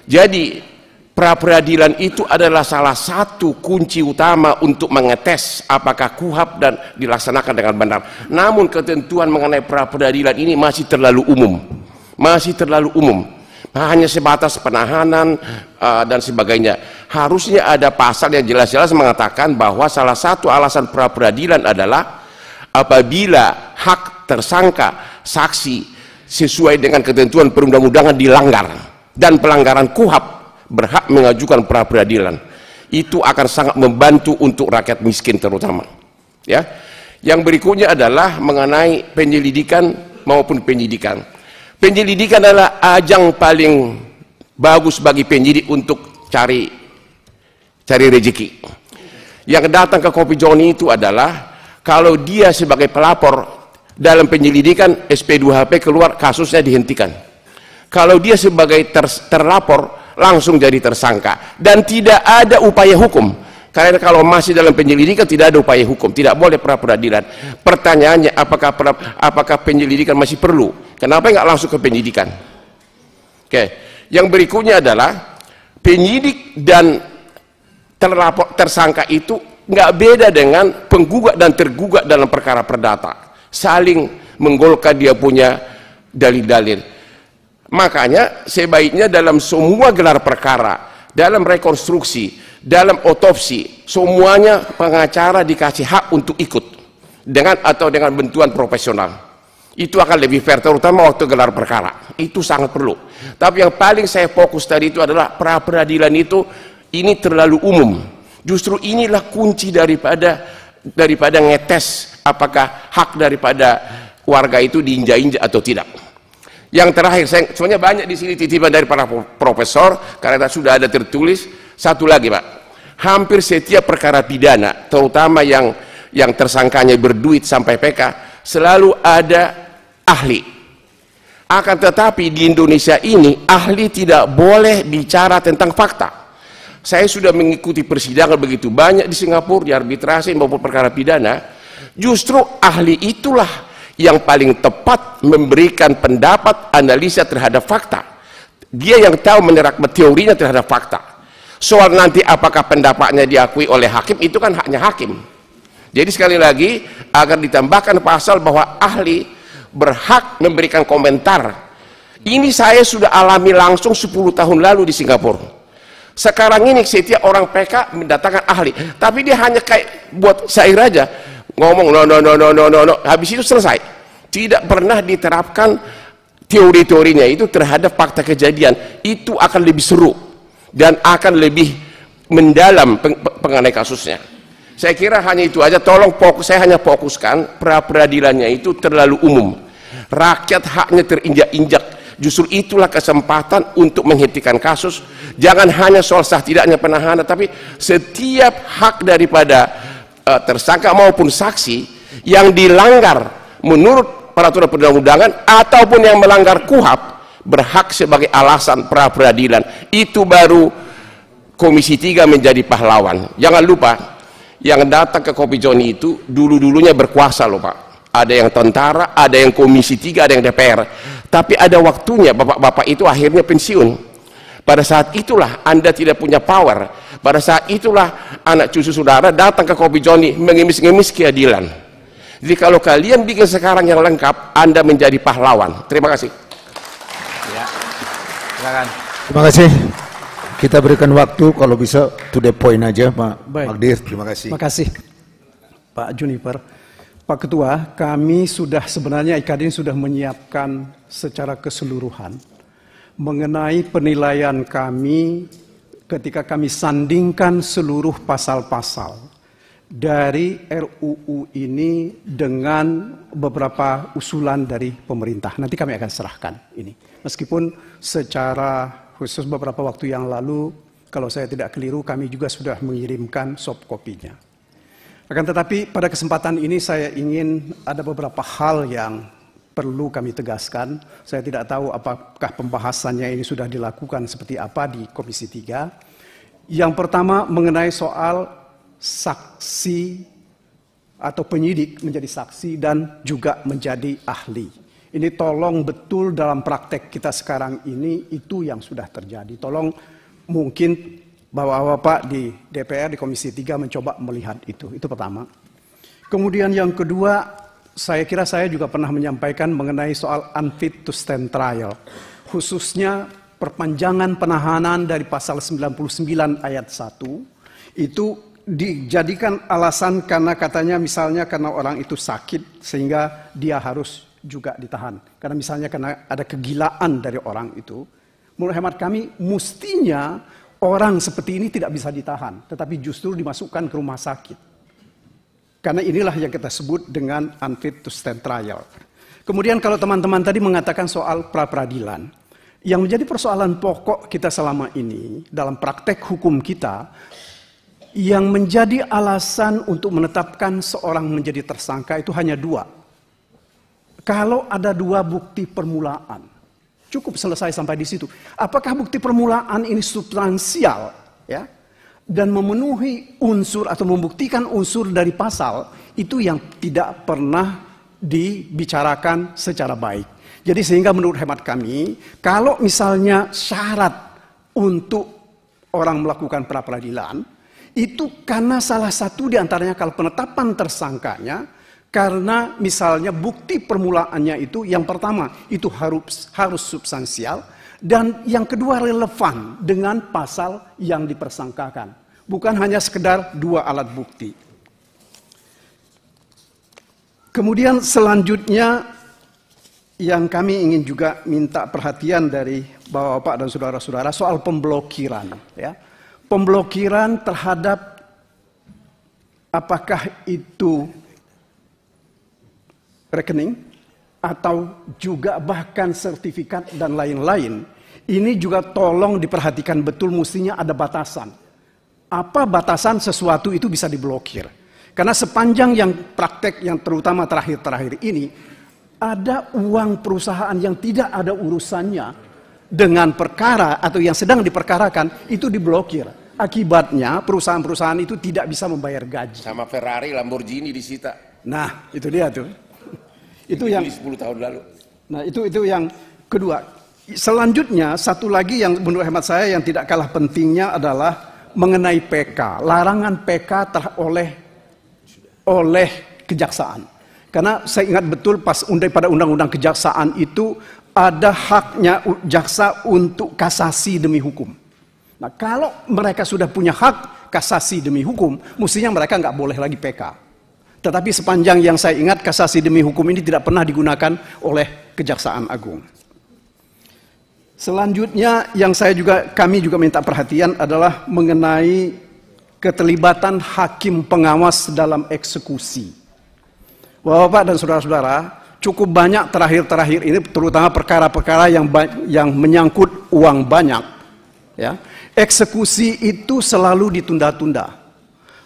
Jadi pra-peradilan itu adalah salah satu kunci utama untuk mengetes apakah KUHP dan dilaksanakan dengan benar. Namun ketentuan mengenai pra-peradilan ini masih terlalu umum. Masih terlalu umum. Hanya sebatas penahanan dan sebagainya. Harusnya ada pasal yang jelas-jelas mengatakan bahwa salah satu alasan pra-peradilan adalah apabila hak tersangka, saksi sesuai dengan ketentuan perundang-undangan dilanggar dan pelanggaran KUHP berhak mengajukan pra-peradilan. Itu akan sangat membantu untuk rakyat miskin terutama. Ya. Yang berikutnya adalah mengenai penyelidikan maupun penyidikan. Penyelidikan adalah ajang paling bagus bagi penyidik untuk cari rezeki. Yang datang ke Kopi Joni itu adalah kalau dia sebagai pelapor dalam penyelidikan SP2HP keluar, kasusnya dihentikan. Kalau dia sebagai terlapor langsung jadi tersangka dan tidak ada upaya hukum, karena kalau masih dalam penyelidikan tidak ada upaya hukum, tidak boleh pra-peradilan. Pertanyaannya, apakah penyelidikan masih perlu? Kenapa nggak langsung ke penyidikan? Oke. Yang berikutnya adalah penyidik dan tersangka itu nggak beda dengan penggugat dan tergugat dalam perkara perdata, saling menggolkan dia punya dalil-dalil. Makanya sebaiknya dalam semua gelar perkara, dalam rekonstruksi, dalam otopsi, semuanya pengacara dikasih hak untuk ikut dengan bantuan profesional. Itu akan lebih fair, terutama waktu gelar perkara. Itu sangat perlu. Tapi yang paling saya fokus tadi itu adalah pra-peradilan itu ini terlalu umum. Justru inilah kunci daripada ngetes apakah hak daripada warga itu diinjak-injak atau tidak. Yang terakhir, sebenarnya banyak di sini titipan dari para profesor karena sudah ada tertulis. Satu lagi, Pak, hampir setiap perkara pidana, terutama yang tersangkanya berduit sampai PK, selalu ada ahli. Akan tetapi di Indonesia ini ahli tidak boleh bicara tentang fakta. Saya sudah mengikuti persidangan begitu banyak di Singapura, di arbitrasi maupun perkara pidana. Justru ahli itulah yang paling tepat memberikan pendapat analisa terhadap fakta. Dia yang tahu menerapkan teorinya terhadap fakta. Soal nanti apakah pendapatnya diakui oleh hakim, itu kan haknya hakim. Jadi sekali lagi agar ditambahkan pasal bahwa ahli berhak memberikan komentar. Ini saya sudah alami langsung 10 tahun lalu di Singapura. Sekarang ini setiap orang PK mendatangkan ahli, tapi dia hanya kayak buat syair aja, ngomong no, habis itu selesai. Tidak pernah diterapkan teori-teorinya itu terhadap fakta kejadian. Itu akan lebih seru dan akan lebih mendalam mengenai kasusnya. Saya kira hanya itu aja. Tolong saya hanya fokuskan pra-peradilannya itu terlalu umum. Rakyat haknya terinjak-injak. Justru itulah kesempatan untuk menghentikan kasus. Jangan hanya soal sah tidaknya penahanan, tapi setiap hak daripada tersangka maupun saksi yang dilanggar menurut peraturan perundang-undangan ataupun yang melanggar KUHP berhak sebagai alasan pra-peradilan. Itu baru Komisi 3 menjadi pahlawan. Jangan lupa, yang datang ke Kopi Joni itu dulu-dulunya berkuasa loh, Pak. Ada yang tentara, ada yang Komisi 3, ada yang DPR. Tapi ada waktunya bapak-bapak itu akhirnya pensiun. Pada saat itulah Anda tidak punya power. Pada saat itulah anak cucu saudara datang ke Kopi Joni mengemis-ngemis keadilan. Jadi kalau kalian bikin sekarang yang lengkap, Anda menjadi pahlawan. Terima kasih. Ya. Silakan. Terima kasih. Kita berikan waktu kalau bisa to the point aja, Pak Magdir. Terima kasih. Terima kasih, Pak Juniper. Pak Ketua, kami sebenarnya IKADIN sudah menyiapkan secara keseluruhan mengenai penilaian kami ketika kami sandingkan seluruh pasal-pasal dari RUU ini dengan beberapa usulan dari pemerintah. Nanti kami akan serahkan ini. Meskipun secara khusus beberapa waktu yang lalu, kalau saya tidak keliru, kami juga sudah mengirimkan soft copy-nya. Akan tetapi pada kesempatan ini saya ingin ada beberapa hal yang perlu kami tegaskan. Saya tidak tahu apakah pembahasannya ini sudah dilakukan seperti apa di Komisi 3. Yang pertama mengenai soal saksi atau penyidik menjadi saksi dan juga menjadi ahli. Ini tolong betul dalam praktek kita sekarang ini itu yang sudah terjadi. Tolong mungkin Bapak-bapak di DPR, di Komisi 3 mencoba melihat itu. Itu pertama. Kemudian yang kedua, saya kira saya juga pernah menyampaikan mengenai soal unfit to stand trial. Khususnya perpanjangan penahanan dari pasal 99 ayat 1, itu dijadikan alasan karena katanya misalnya karena orang itu sakit sehingga dia harus juga ditahan. Karena misalnya karena ada kegilaan dari orang itu. Menurut hemat kami, mestinya orang seperti ini tidak bisa ditahan, tetapi justru dimasukkan ke rumah sakit. Karena inilah yang kita sebut dengan unfit to stand trial. Kemudian kalau teman-teman tadi mengatakan soal pra-peradilan, yang menjadi persoalan pokok kita selama ini dalam praktek hukum kita, yang menjadi alasan untuk menetapkan seorang menjadi tersangka itu hanya dua. Kalau ada dua bukti permulaan, cukup selesai sampai di situ. Apakah bukti permulaan ini substansial, ya, dan memenuhi unsur atau membuktikan unsur dari pasal itu yang tidak pernah dibicarakan secara baik. Jadi sehingga menurut hemat kami, kalau misalnya syarat untuk orang melakukan pra-peradilan itu karena salah satu di antaranya kalau penetapan tersangkanya, karena misalnya bukti permulaannya itu yang pertama itu harus substansial dan yang kedua relevan dengan pasal yang dipersangkakan. Bukan hanya sekedar dua alat bukti. Kemudian selanjutnya yang kami ingin juga minta perhatian dari Bapak-bapak dan saudara-saudara soal pemblokiran, ya. Pemblokiran terhadap apakah itu rekening atau juga bahkan sertifikat dan lain-lain, ini juga tolong diperhatikan betul, mestinya ada batasan. Apa batasan sesuatu itu bisa diblokir? Karena sepanjang yang praktek yang terutama terakhir-terakhir ini, ada uang perusahaan yang tidak ada urusannya dengan perkara atau yang sedang diperkarakan itu diblokir. Akibatnya perusahaan-perusahaan itu tidak bisa membayar gaji. Sama Ferrari, Lamborghini disita. Nah, itu dia tuh. Itu yang 10 tahun lalu. Nah, itu yang kedua. Selanjutnya satu lagi yang menurut hemat saya yang tidak kalah pentingnya adalah mengenai PK. Larangan PK oleh kejaksaan. Karena saya ingat betul pada undang-undang kejaksaan itu ada haknya jaksa untuk kasasi demi hukum. Nah, kalau mereka sudah punya hak kasasi demi hukum, mestinya mereka nggak boleh lagi PK. Tetapi sepanjang yang saya ingat, kasasi demi hukum ini tidak pernah digunakan oleh Kejaksaan Agung. Selanjutnya yang kami juga minta perhatian adalah mengenai keterlibatan hakim pengawas dalam eksekusi. Bapak dan saudara-saudara, cukup banyak terakhir-terakhir ini, terutama perkara-perkara yang menyangkut uang banyak, ya. Eksekusi itu selalu ditunda-tunda.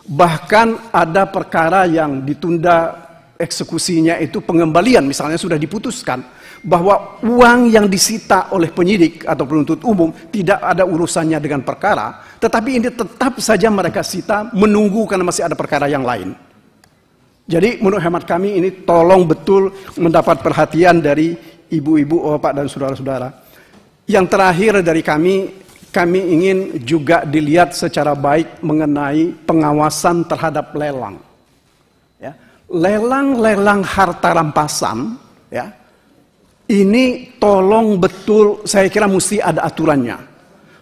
Bahkan ada perkara yang ditunda eksekusinya itu pengembalian, misalnya sudah diputuskan bahwa uang yang disita oleh penyidik atau penuntut umum tidak ada urusannya dengan perkara, tetapi ini tetap saja mereka sita menunggu karena masih ada perkara yang lain. Jadi menurut hemat kami ini tolong betul mendapat perhatian dari ibu-ibu, bapak dan saudara-saudara. Yang terakhir dari kami ingin juga dilihat secara baik mengenai pengawasan terhadap lelang. Ya. Lelang-lelang harta rampasan, ya, ini tolong betul, saya kira mesti ada aturannya.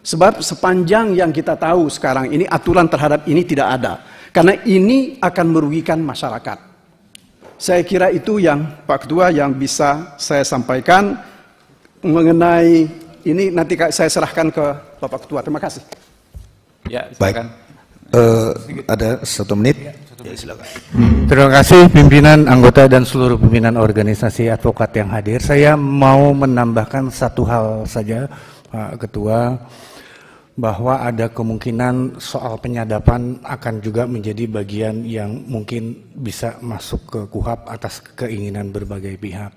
Sebab sepanjang yang kita tahu sekarang ini aturan terhadap ini tidak ada. Karena ini akan merugikan masyarakat. Saya kira itu yang Pak Ketua yang bisa saya sampaikan mengenai ini, nanti saya serahkan ke Bapak Ketua. Terima kasih. Ya, silakan. Baik, ada 1 menit. Ya, silakan. Terima kasih pimpinan, anggota dan seluruh pimpinan organisasi advokat yang hadir. Saya mau menambahkan satu hal saja, Pak Ketua, bahwa ada kemungkinan soal penyadapan akan juga menjadi bagian yang mungkin bisa masuk ke KUHAP atas keinginan berbagai pihak.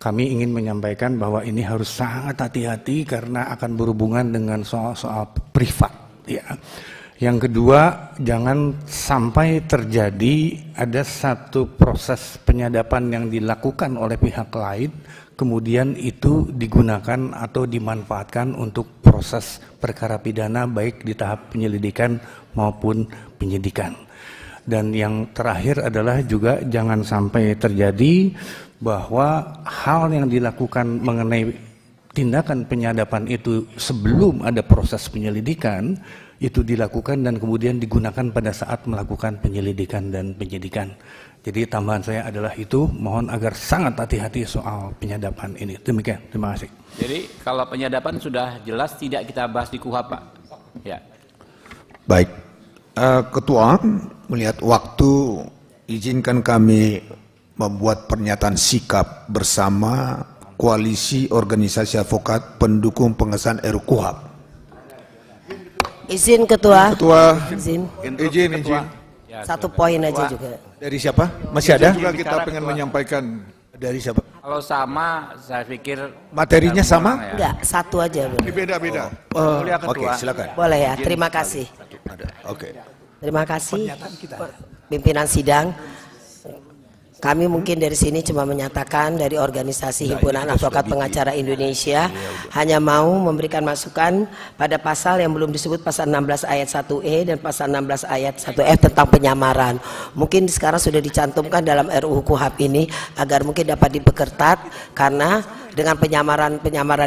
Kami ingin menyampaikan bahwa ini harus sangat hati-hati karena akan berhubungan dengan soal-soal privat, ya. Yang kedua, jangan sampai terjadi ada satu proses penyadapan yang dilakukan oleh pihak lain, kemudian itu digunakan atau dimanfaatkan untuk proses perkara pidana baik di tahap penyelidikan maupun penyidikan. Dan yang terakhir adalah juga jangan sampai terjadi bahwa hal yang dilakukan mengenai tindakan penyadapan itu sebelum ada proses penyelidikan itu dilakukan dan kemudian digunakan pada saat melakukan penyelidikan dan penyidikan. Jadi tambahan saya adalah itu, mohon agar sangat hati-hati soal penyadapan ini. Demikian, terima kasih. Jadi kalau penyadapan sudah jelas tidak kita bahas di KUHP, Pak. Ya. Baik, Ketua, melihat waktu, izinkan kami membuat pernyataan sikap bersama Koalisi Organisasi Advokat Pendukung Pengesahan RUU KUHP. Izin Ketua. Ketua, Izin. izin. Satu poin aja juga. Dari siapa? Masih ada? Juga kita pengen menyampaikan. Dari siapa? Kalau sama, saya pikir Materinya sama? ya. Enggak, satu aja. Bu. Beda-beda. Oke, silakan. Boleh ya, terima kasih. Oke. Terima kasih pimpinan sidang. Kami mungkin dari sini cuma menyatakan dari organisasi Himpunan Advokat Pengacara Indonesia hanya mau memberikan masukan pada pasal yang belum disebut, pasal 16 ayat 1E dan pasal 16 ayat 1F tentang penyamaran. Mungkin sekarang sudah dicantumkan dalam RUU KUHP ini agar mungkin dapat diperketat, karena dengan penyamaran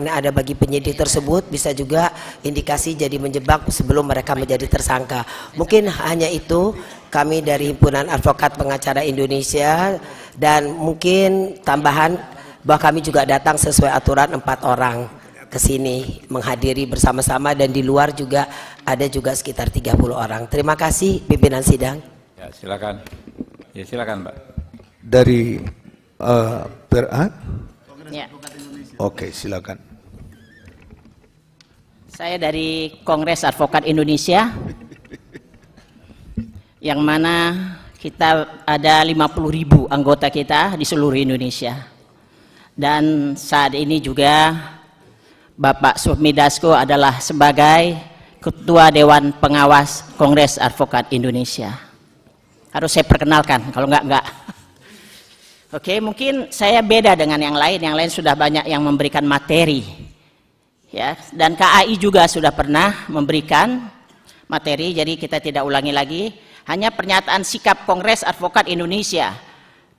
yang ada bagi penyidik tersebut bisa juga indikasi jadi menjebak sebelum mereka menjadi tersangka. Mungkin hanya itu kami dari Himpunan Advokat Pengacara Indonesia, dan mungkin tambahan bahwa kami juga datang sesuai aturan 4 orang ke sini menghadiri bersama-sama, dan di luar juga ada juga sekitar 30 orang. Terima kasih pimpinan sidang. Ya, silakan. Ya, silakan, Pak. Dari Ya. Oke, silakan. Saya dari Kongres Advokat Indonesia, yang mana kita ada 50.000 anggota kita di seluruh Indonesia. Dan saat ini juga Bapak Sufmi Dasko adalah sebagai Ketua Dewan Pengawas Kongres Advokat Indonesia. Harus saya perkenalkan, kalau enggak. Oke, mungkin saya beda dengan yang lain sudah banyak yang memberikan materi. Ya, dan KAI juga sudah pernah memberikan materi, jadi kita tidak ulangi lagi. Hanya pernyataan sikap Kongres Advokat Indonesia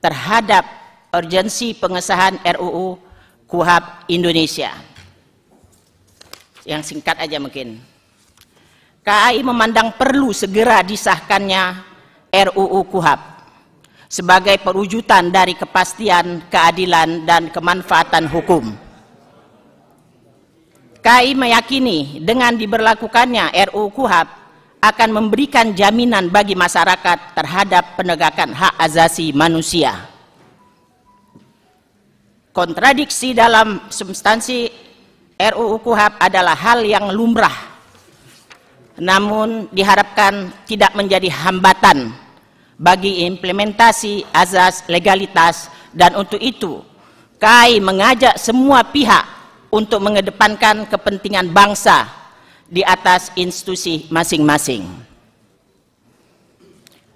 terhadap urgensi pengesahan RUU KUHP Indonesia. Yang singkat aja mungkin. KAI memandang perlu segera disahkannya RUU KUHP sebagai perwujudan dari kepastian, keadilan, dan kemanfaatan hukum. KAI meyakini dengan diberlakukannya RUU KUHP akan memberikan jaminan bagi masyarakat terhadap penegakan hak asasi manusia. Kontradiksi dalam substansi RUU KUHP adalah hal yang lumrah, namun diharapkan tidak menjadi hambatan bagi implementasi azas legalitas, dan untuk itu KAI mengajak semua pihak untuk mengedepankan kepentingan bangsa di atas institusi masing-masing.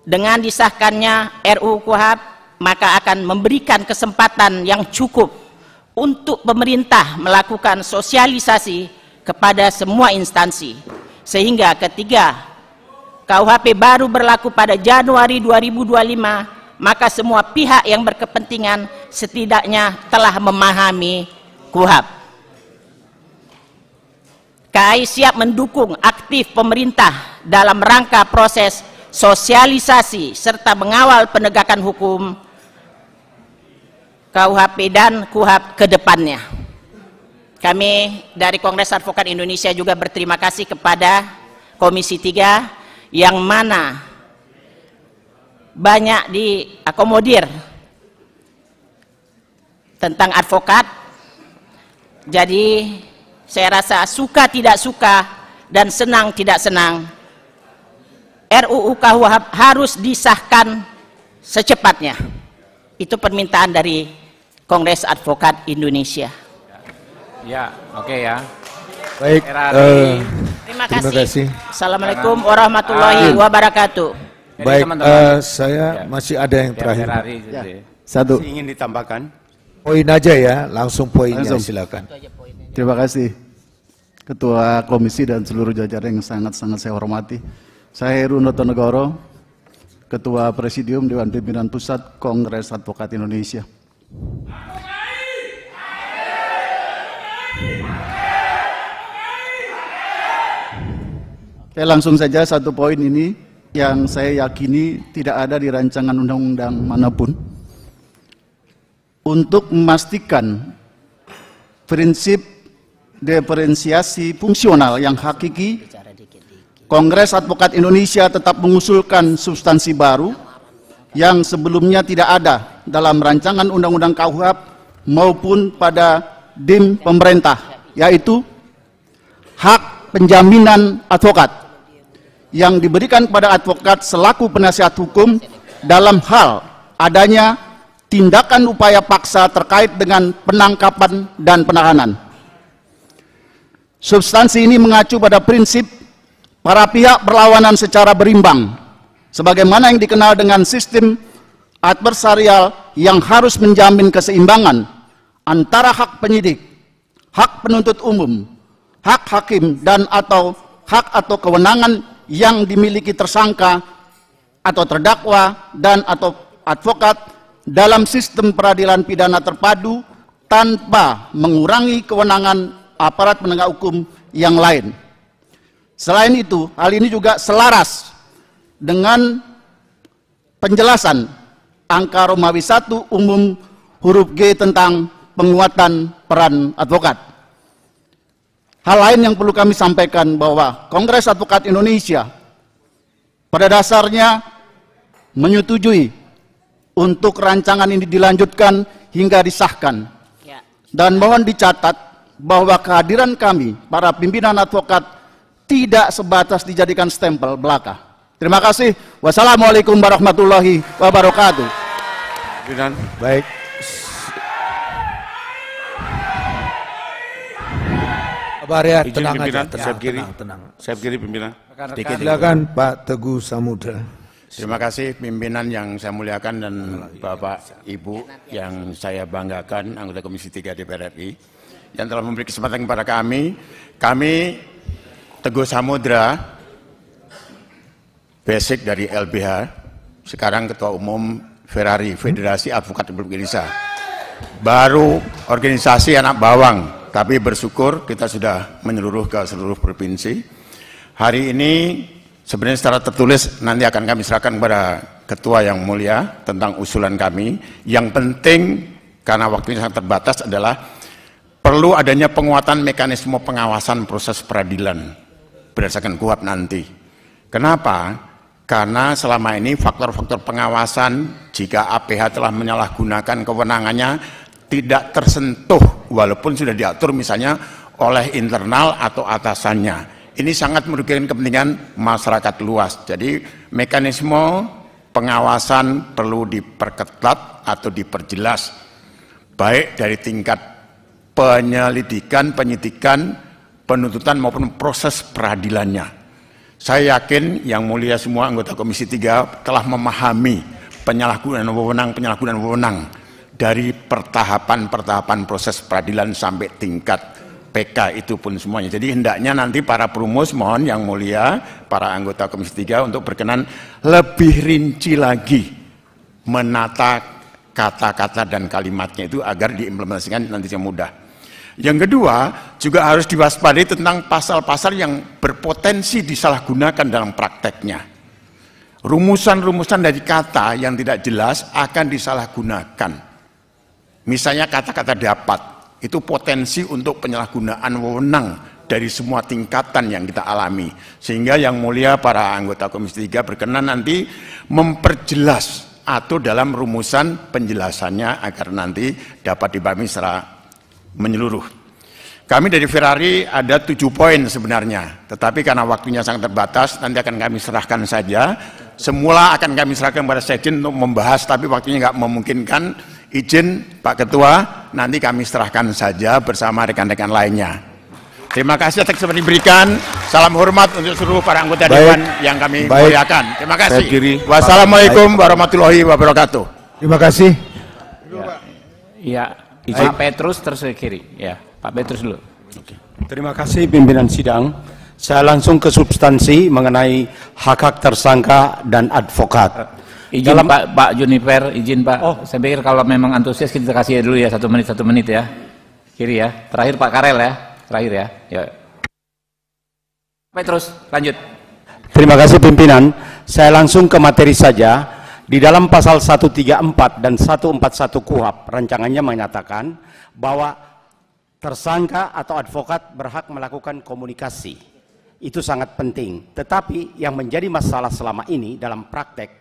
Dengan disahkannya RUU KUHP, maka akan memberikan kesempatan yang cukup untuk pemerintah melakukan sosialisasi kepada semua instansi, sehingga ketika KUHP baru berlaku pada Januari 2025, maka semua pihak yang berkepentingan setidaknya telah memahami KUHP. KAI siap mendukung aktif pemerintah dalam rangka proses sosialisasi serta mengawal penegakan hukum KUHP dan KUHP ke depannya. Kami dari Kongres Advokat Indonesia juga berterima kasih kepada Komisi 3 yang mana banyak diakomodir tentang advokat. Jadi saya rasa suka tidak suka dan senang tidak senang, RUU KUHP harus disahkan secepatnya. Itu permintaan dari Kongres Advokat Indonesia. Ya, oke ya. Baik. Terima kasih. Assalamualaikum warahmatullahi wabarakatuh. Baik, saya masih ada yang terakhir. Satu. Ingin ditambahkan. Poin aja ya, langsung poinnya, silakan. Terima kasih Ketua Komisi dan seluruh jajaran yang sangat-sangat saya hormati. Saya Heru Notonegoro, Ketua Presidium Dewan Pimpinan Pusat Kongres Advokat Indonesia. Oke, langsung saja satu poin ini yang saya yakini tidak ada di rancangan undang-undang manapun untuk memastikan prinsip diferensiasi fungsional yang hakiki. Kongres Advokat Indonesia tetap mengusulkan substansi baru yang sebelumnya tidak ada dalam rancangan undang-undang KUHP maupun pada DIM pemerintah, yaitu hak penjaminan advokat yang diberikan kepada advokat selaku penasihat hukum dalam hal adanya tindakan upaya paksa terkait dengan penangkapan dan penahanan. Substansi ini mengacu pada prinsip para pihak berlawanan secara berimbang, sebagaimana yang dikenal dengan sistem adversarial yang harus menjamin keseimbangan antara hak penyidik, hak penuntut umum, hak hakim, dan atau hak atau kewenangan yang dimiliki tersangka atau terdakwa dan atau advokat dalam sistem peradilan pidana terpadu tanpa mengurangi kewenangan aparat penegak hukum yang lain. Selain itu, hal ini juga selaras dengan penjelasan angka Romawi 1 umum huruf G tentang penguatan peran advokat. Hal lain yang perlu kami sampaikan bahwa Kongres Advokat Indonesia pada dasarnya menyetujui untuk rancangan ini dilanjutkan hingga disahkan. Dan mohon dicatat bahwa kehadiran kami, para pimpinan advokat, tidak sebatas dijadikan stempel belaka. Terima kasih. Wassalamualaikum warahmatullahi wabarakatuh. Baik. Baria, tenang aja, tenang. Saya kiri pimpinan. Silakan Pak Teguh Samudra. Terima kasih pimpinan yang saya muliakan dan Bapak Ibu yang saya banggakan, anggota Komisi 3 DPR RI yang telah memberi kesempatan kepada kami. Teguh Samudra, basic dari LBH, sekarang Ketua Umum Ferrari, Federasi Advokat Republik Indonesia. Baru organisasi anak bawang, tapi bersyukur kita sudah menyeluruh ke seluruh provinsi. Hari ini sebenarnya secara tertulis nanti akan kami serahkan kepada Ketua yang mulia tentang usulan kami. Yang penting karena waktunya sangat terbatas adalah perlu adanya penguatan mekanisme pengawasan proses peradilan berdasarkan KUHP nanti. Kenapa? Karena selama ini faktor-faktor pengawasan jika APH telah menyalahgunakan kewenangannya tidak tersentuh walaupun sudah diatur misalnya oleh internal atau atasannya. Ini sangat merugikan kepentingan masyarakat luas. Jadi mekanisme pengawasan perlu diperketat atau diperjelas baik dari tingkat penyelidikan, penyidikan, penuntutan maupun proses peradilannya. Saya yakin yang mulia semua anggota Komisi 3 telah memahami penyalahgunaan wewenang dari pertahapan proses peradilan sampai tingkat PK itu pun semuanya. Jadi hendaknya nanti para perumus mohon yang mulia para anggota Komisi 3 untuk berkenan lebih rinci lagi menata kata-kata dan kalimatnya itu agar diimplementasikan nanti yang mudah. Yang kedua, juga harus diwaspadai tentang pasal-pasal yang berpotensi disalahgunakan dalam prakteknya. Rumusan-rumusan dari kata yang tidak jelas akan disalahgunakan. Misalnya kata-kata dapat, itu potensi untuk penyalahgunaan wewenang dari semua tingkatan yang kita alami. Sehingga yang mulia para anggota Komisi 3 berkenan nanti memperjelas atau dalam rumusan penjelasannya agar nanti dapat dipahami secara menyeluruh. Kami dari Ferrari ada 7 poin sebenarnya, tetapi karena waktunya sangat terbatas, nanti akan kami serahkan saja. Semula akan kami serahkan kepada Sekjen untuk membahas, tapi waktunya nggak memungkinkan. Izin Pak Ketua, nanti kami serahkan saja bersama rekan-rekan lainnya. Terima kasih atas kesempatan diberikan. Salam hormat untuk seluruh para anggota Dewan yang kami muliakan. Terima kasih. Wassalamualaikum warahmatullahi wabarakatuh. Terima kasih. Ya. Pak Petrus terus ke kiri, ya Pak Petrus dulu. Terima kasih pimpinan sidang. Saya langsung ke substansi mengenai hak-hak tersangka dan advokat. Izin Pak Juniper, izin Pak. Saya pikir kalau memang antusias kita kasih dulu ya 1 menit ya. Kiri ya. Terakhir Pak Karel ya. Terakhir ya. Ya. Baik, terus lanjut. Terima kasih pimpinan. Saya langsung ke materi saja. Di dalam pasal 134 dan 141 KUHP rancangannya menyatakan bahwa tersangka atau advokat berhak melakukan komunikasi. Itu sangat penting. Tetapi yang menjadi masalah selama ini dalam praktek,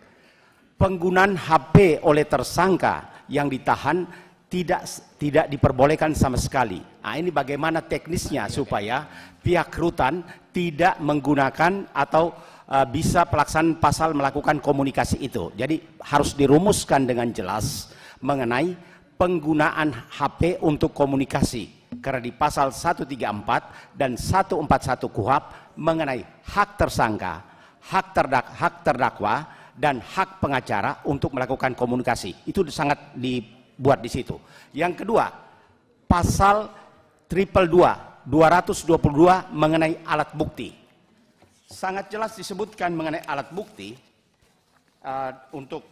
penggunaan HP oleh tersangka yang ditahan tidak diperbolehkan sama sekali. Nah, ini bagaimana teknisnya supaya pihak rutan tidak menggunakan atau bisa pelaksanaan pasal melakukan komunikasi itu. Jadi harus dirumuskan dengan jelas mengenai penggunaan HP untuk komunikasi. Karena di pasal 134 dan 141 KUHP mengenai hak tersangka, hak terdakwa, dan hak pengacara untuk melakukan komunikasi. Itu sangat dibuat di situ. Yang kedua, pasal 222 mengenai alat bukti. Sangat jelas disebutkan mengenai alat bukti. Untuk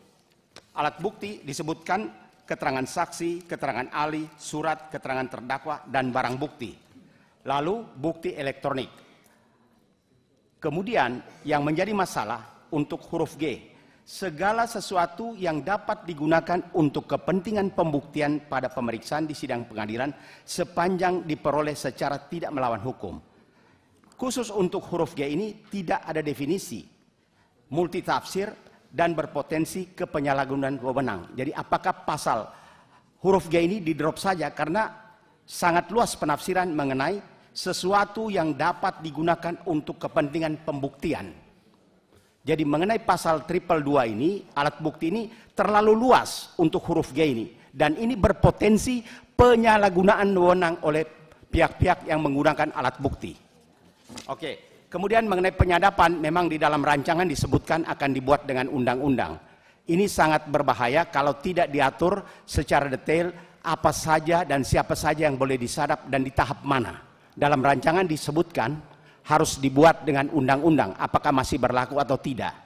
alat bukti disebutkan keterangan saksi, keterangan ahli, surat keterangan terdakwa, dan barang bukti. Lalu bukti elektronik. Kemudian yang menjadi masalah untuk huruf G, segala sesuatu yang dapat digunakan untuk kepentingan pembuktian pada pemeriksaan di sidang pengadilan sepanjang diperoleh secara tidak melawan hukum. Khusus untuk huruf G ini tidak ada definisi, multitafsir, dan berpotensi ke penyalahgunaan wewenang. Jadi apakah pasal huruf G ini di-drop saja karena sangat luas penafsiran mengenai sesuatu yang dapat digunakan untuk kepentingan pembuktian. Jadi mengenai pasal 222 ini, alat bukti ini terlalu luas untuk huruf G ini. Dan ini berpotensi penyalahgunaan wewenang oleh pihak-pihak yang menggunakan alat bukti. Oke, kemudian mengenai penyadapan, memang di dalam rancangan disebutkan akan dibuat dengan undang-undang. Ini sangat berbahaya kalau tidak diatur secara detail apa saja dan siapa saja yang boleh disadap dan di tahap mana. Dalam rancangan disebutkan harus dibuat dengan undang-undang, apakah masih berlaku atau tidak.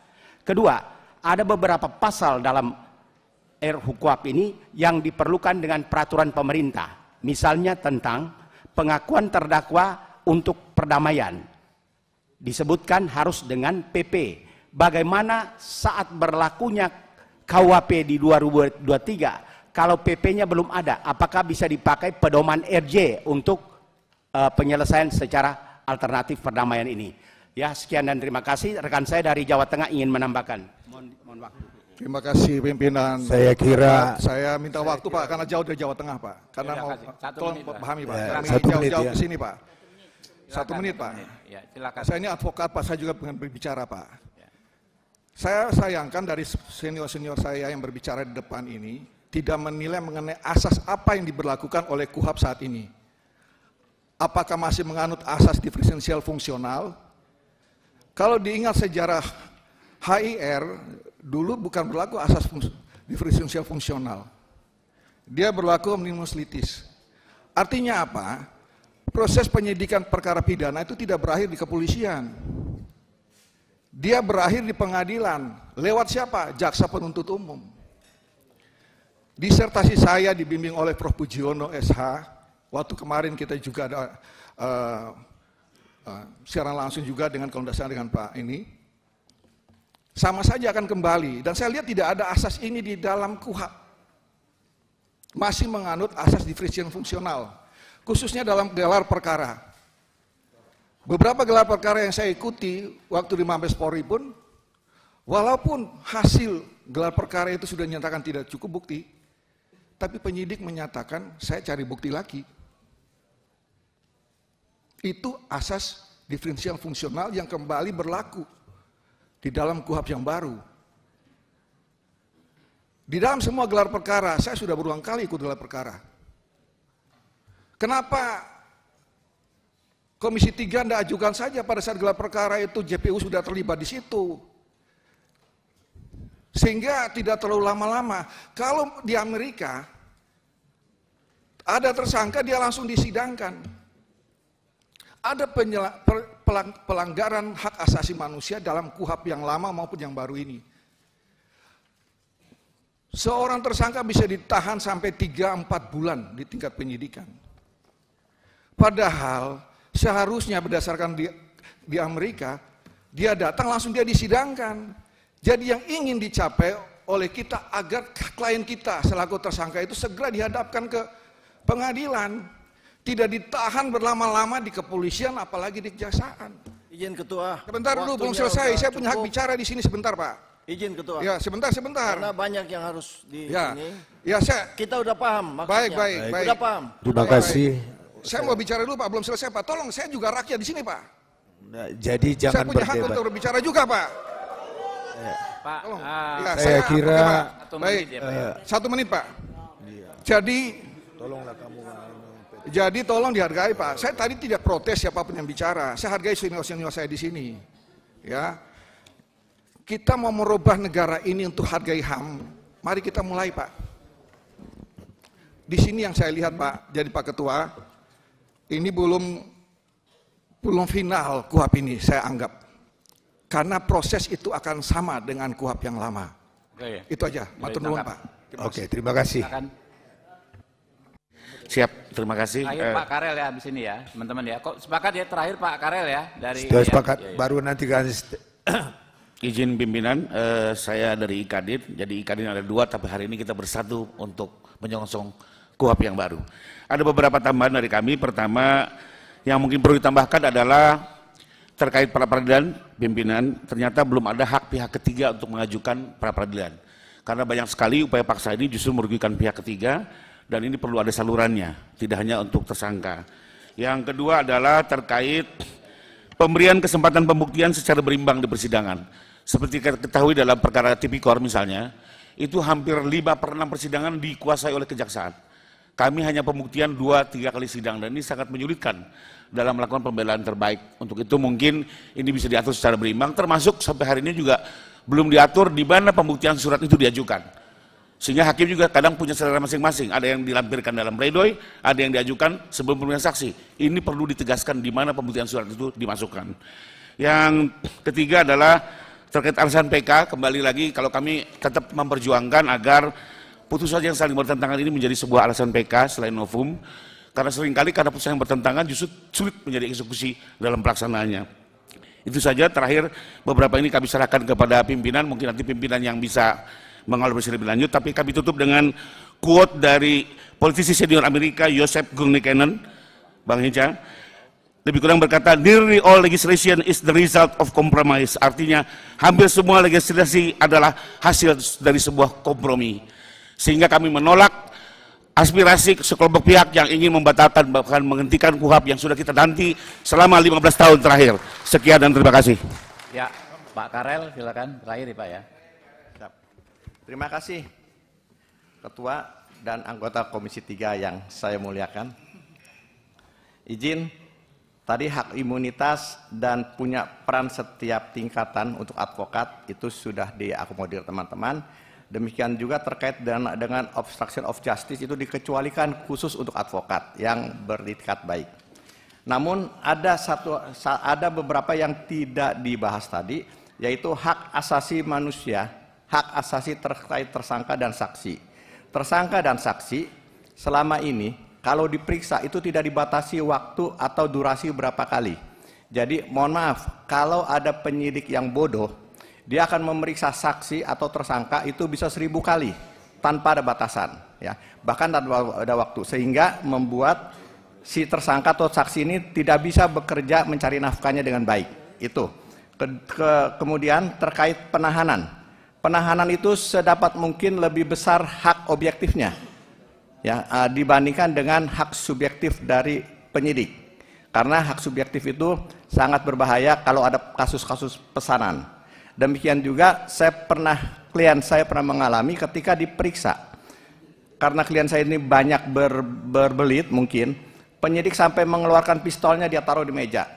Kedua, ada beberapa pasal dalam RUU ini yang diperlukan dengan peraturan pemerintah. Misalnya tentang pengakuan terdakwa untuk perdamaian. Disebutkan harus dengan PP. Bagaimana saat berlakunya KUHP di 2023, kalau PP-nya belum ada, apakah bisa dipakai pedoman RJ untuk penyelesaian secara alternatif perdamaian ini? Ya, sekian dan terima kasih. Rekan saya dari Jawa Tengah ingin menambahkan. Mohon waktu. Terima kasih pimpinan. Saya kira saya minta waktu Pak karena jauh dari Jawa Tengah Pak. Karena mau tolong pahami Pak. Kami jauh-jauh ke sini Pak. 1 menit Pak. Ya, silakan. Saya ini advokat Pak, saya juga pengen berbicara Pak. Saya sayangkan dari senior-senior saya yang berbicara di depan ini tidak menilai mengenai asas apa yang diberlakukan oleh KUHP saat ini. Apakah masih menganut asas diferensial fungsional? Kalau diingat sejarah HIR, dulu bukan berlaku asas diferensial fungsional. Dia berlaku omnibus litis. Artinya apa? Proses penyidikan perkara pidana itu tidak berakhir di kepolisian. Dia berakhir di pengadilan. Lewat siapa? Jaksa penuntut umum. Disertasi saya dibimbing oleh Prof. Pujiono SH. Waktu kemarin kita juga ada siaran langsung juga dengan kalau tidak salah dengan Pak ini. Sama saja akan kembali. Dan saya lihat tidak ada asas ini di dalam KUHP. Masih menganut asas diferensial fungsional. Khususnya dalam gelar perkara. Beberapa gelar perkara yang saya ikuti waktu di Mabes Polri pun, walaupun hasil gelar perkara itu sudah dinyatakan tidak cukup bukti, tapi penyidik menyatakan saya cari bukti lagi. Itu asas diferensial fungsional yang kembali berlaku di dalam KUHP yang baru. Di dalam semua gelar perkara, saya sudah berulang kali ikut gelar perkara. Kenapa Komisi 3 tidak ajukan saja pada saat gelar perkara itu JPU sudah terlibat di situ? Sehingga tidak terlalu lama-lama. Kalau di Amerika, ada tersangka dia langsung disidangkan. ada pelanggaran hak asasi manusia dalam KUHP yang lama maupun yang baru ini. Seorang tersangka bisa ditahan sampai 3-4 bulan di tingkat penyidikan. Padahal seharusnya berdasarkan di Amerika, dia datang langsung dia disidangkan. Jadi yang ingin dicapai oleh kita agar klien kita selaku tersangka itu segera dihadapkan ke pengadilan. Tidak ditahan berlama-lama di kepolisian apalagi di kejaksaan. Izin Ketua. Sebentar dulu, belum selesai. Saya punya hak bicara di sini sebentar, Pak. Izin Ketua. Ya, sebentar. Karena banyak yang harus di ini. Ya, kita udah paham maksudnya. Baik. Udah paham. Terima kasih. Saya mau bicara dulu, Pak. Belum selesai, Pak. Tolong, saya juga rakyat di sini, Pak. Nah, jadi jangan saya punya hak berdebat. untuk berbicara juga, Pak. Pak, tolong. Saya kira baik. 1 menit, Pak. Jadi tolonglah kamu. Jadi tolong dihargai, Pak. Saya tadi tidak protes siapapun yang bicara. Saya hargai senior-senior saya di sini. Ya. Kita mau merubah negara ini untuk hargai HAM. Mari kita mulai, Pak. Di sini yang saya lihat, Pak, jadi Pak Ketua, ini belum final KUHP ini, saya anggap. Karena proses itu akan sama dengan KUHP yang lama. Oke. Itu aja. Matur nuwun, Pak. Oke, terima kasih. Siap, terima kasih. Terakhir Pak Karel ya di sini ya, teman-teman ya. Kok sepakat ya terakhir Pak Karel ya dari. Sudah sepakat. Ya. Baru nanti kan. Izin pimpinan, saya dari IKADIN. Jadi IKADIN ada 2, tapi hari ini kita bersatu untuk menyongsong KUHP yang baru. Ada beberapa tambahan dari kami. Pertama, yang mungkin perlu ditambahkan adalah terkait pra peradilan pimpinan. Ternyata belum ada hak pihak ketiga untuk mengajukan pra peradilan. Karena banyak sekali upaya paksa ini justru merugikan pihak ketiga. Dan ini perlu ada salurannya, tidak hanya untuk tersangka. Yang kedua adalah terkait pemberian kesempatan pembuktian secara berimbang di persidangan. Seperti kita ketahui dalam perkara tipikor misalnya, itu hampir 5/6 persidangan dikuasai oleh kejaksaan. Kami hanya pembuktian 2-3 kali sidang, dan ini sangat menyulitkan dalam melakukan pembelaan terbaik. Untuk itu mungkin ini bisa diatur secara berimbang, termasuk sampai hari ini juga belum diatur di mana pembuktian surat itu diajukan. Sehingga hakim juga kadang punya selera masing-masing. Ada yang dilampirkan dalam pledoi, ada yang diajukan sebelum pemeriksaan saksi. Ini perlu ditegaskan di mana pembuktian surat itu dimasukkan. Yang ketiga adalah terkait alasan PK. Kembali lagi, kalau kami tetap memperjuangkan agar putusan yang saling bertentangan ini menjadi sebuah alasan PK selain novum. Karena seringkali karena putusan yang bertentangan justru sulit menjadi eksekusi dalam pelaksanaannya. Itu saja. Terakhir, beberapa ini kami serahkan kepada pimpinan. Mungkin nanti pimpinan yang bisa mengelaborasi lebih lanjut, tapi kami tutup dengan quote dari politisi senior Amerika Joseph Gurney-Cannon, Bang Heja, lebih kurang berkata, nearly all legislation is the result of compromise. Artinya hampir semua legislasi adalah hasil dari sebuah kompromi. Sehingga kami menolak aspirasi sekelompok pihak yang ingin membatalkan bahkan menghentikan KUHP yang sudah kita nanti selama 15 tahun terakhir. Sekian dan terima kasih. Ya, Pak Karel silakan terakhir ya Pak ya. Terima kasih Ketua dan anggota Komisi 3 yang saya muliakan. Izin, tadi hak imunitas dan punya peran setiap tingkatan untuk advokat itu sudah diakomodir teman-teman. Demikian juga terkait dengan obstruction of justice itu dikecualikan khusus untuk advokat yang beritikat baik. Namun ada beberapa yang tidak dibahas tadi, yaitu hak asasi manusia, hak asasi terkait tersangka dan saksi. Tersangka dan saksi selama ini kalau diperiksa itu tidak dibatasi waktu atau durasi berapa kali. Jadi mohon maaf, kalau ada penyidik yang bodoh, dia akan memeriksa saksi atau tersangka itu bisa 1000 kali tanpa ada batasan, ya. Bahkan ada waktu, sehingga membuat si tersangka atau saksi ini tidak bisa bekerja mencari nafkahnya dengan baik. Itu. Kemudian terkait penahanan. Penahanan itu sedapat mungkin lebih besar hak objektifnya, ya, dibandingkan dengan hak subjektif dari penyidik. Karena hak subjektif itu sangat berbahaya kalau ada kasus-kasus pesanan. Demikian juga klien saya pernah mengalami ketika diperiksa. Karena klien saya ini banyak berbelit mungkin, penyidik sampai mengeluarkan pistolnya dia taruh di meja.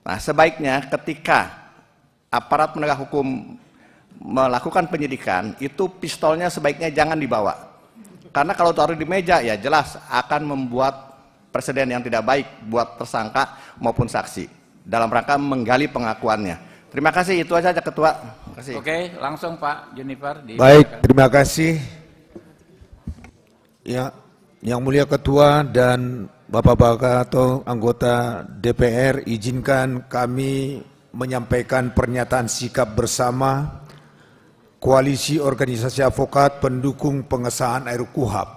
Nah, sebaiknya ketika aparat penegak hukum melakukan penyidikan, itu pistolnya sebaiknya jangan dibawa. Karena kalau taruh di meja ya jelas akan membuat presiden yang tidak baik buat tersangka maupun saksi dalam rangka menggali pengakuannya. Terima kasih, itu aja Ketua. Terima kasih. Oke, langsung Pak Juniper. Baik, terima kasih. Ya, Yang Mulia Ketua dan Bapak-bapak atau anggota DPR, izinkan kami menyampaikan pernyataan sikap bersama Koalisi Organisasi Advokat pendukung pengesahan RUU-KUHP.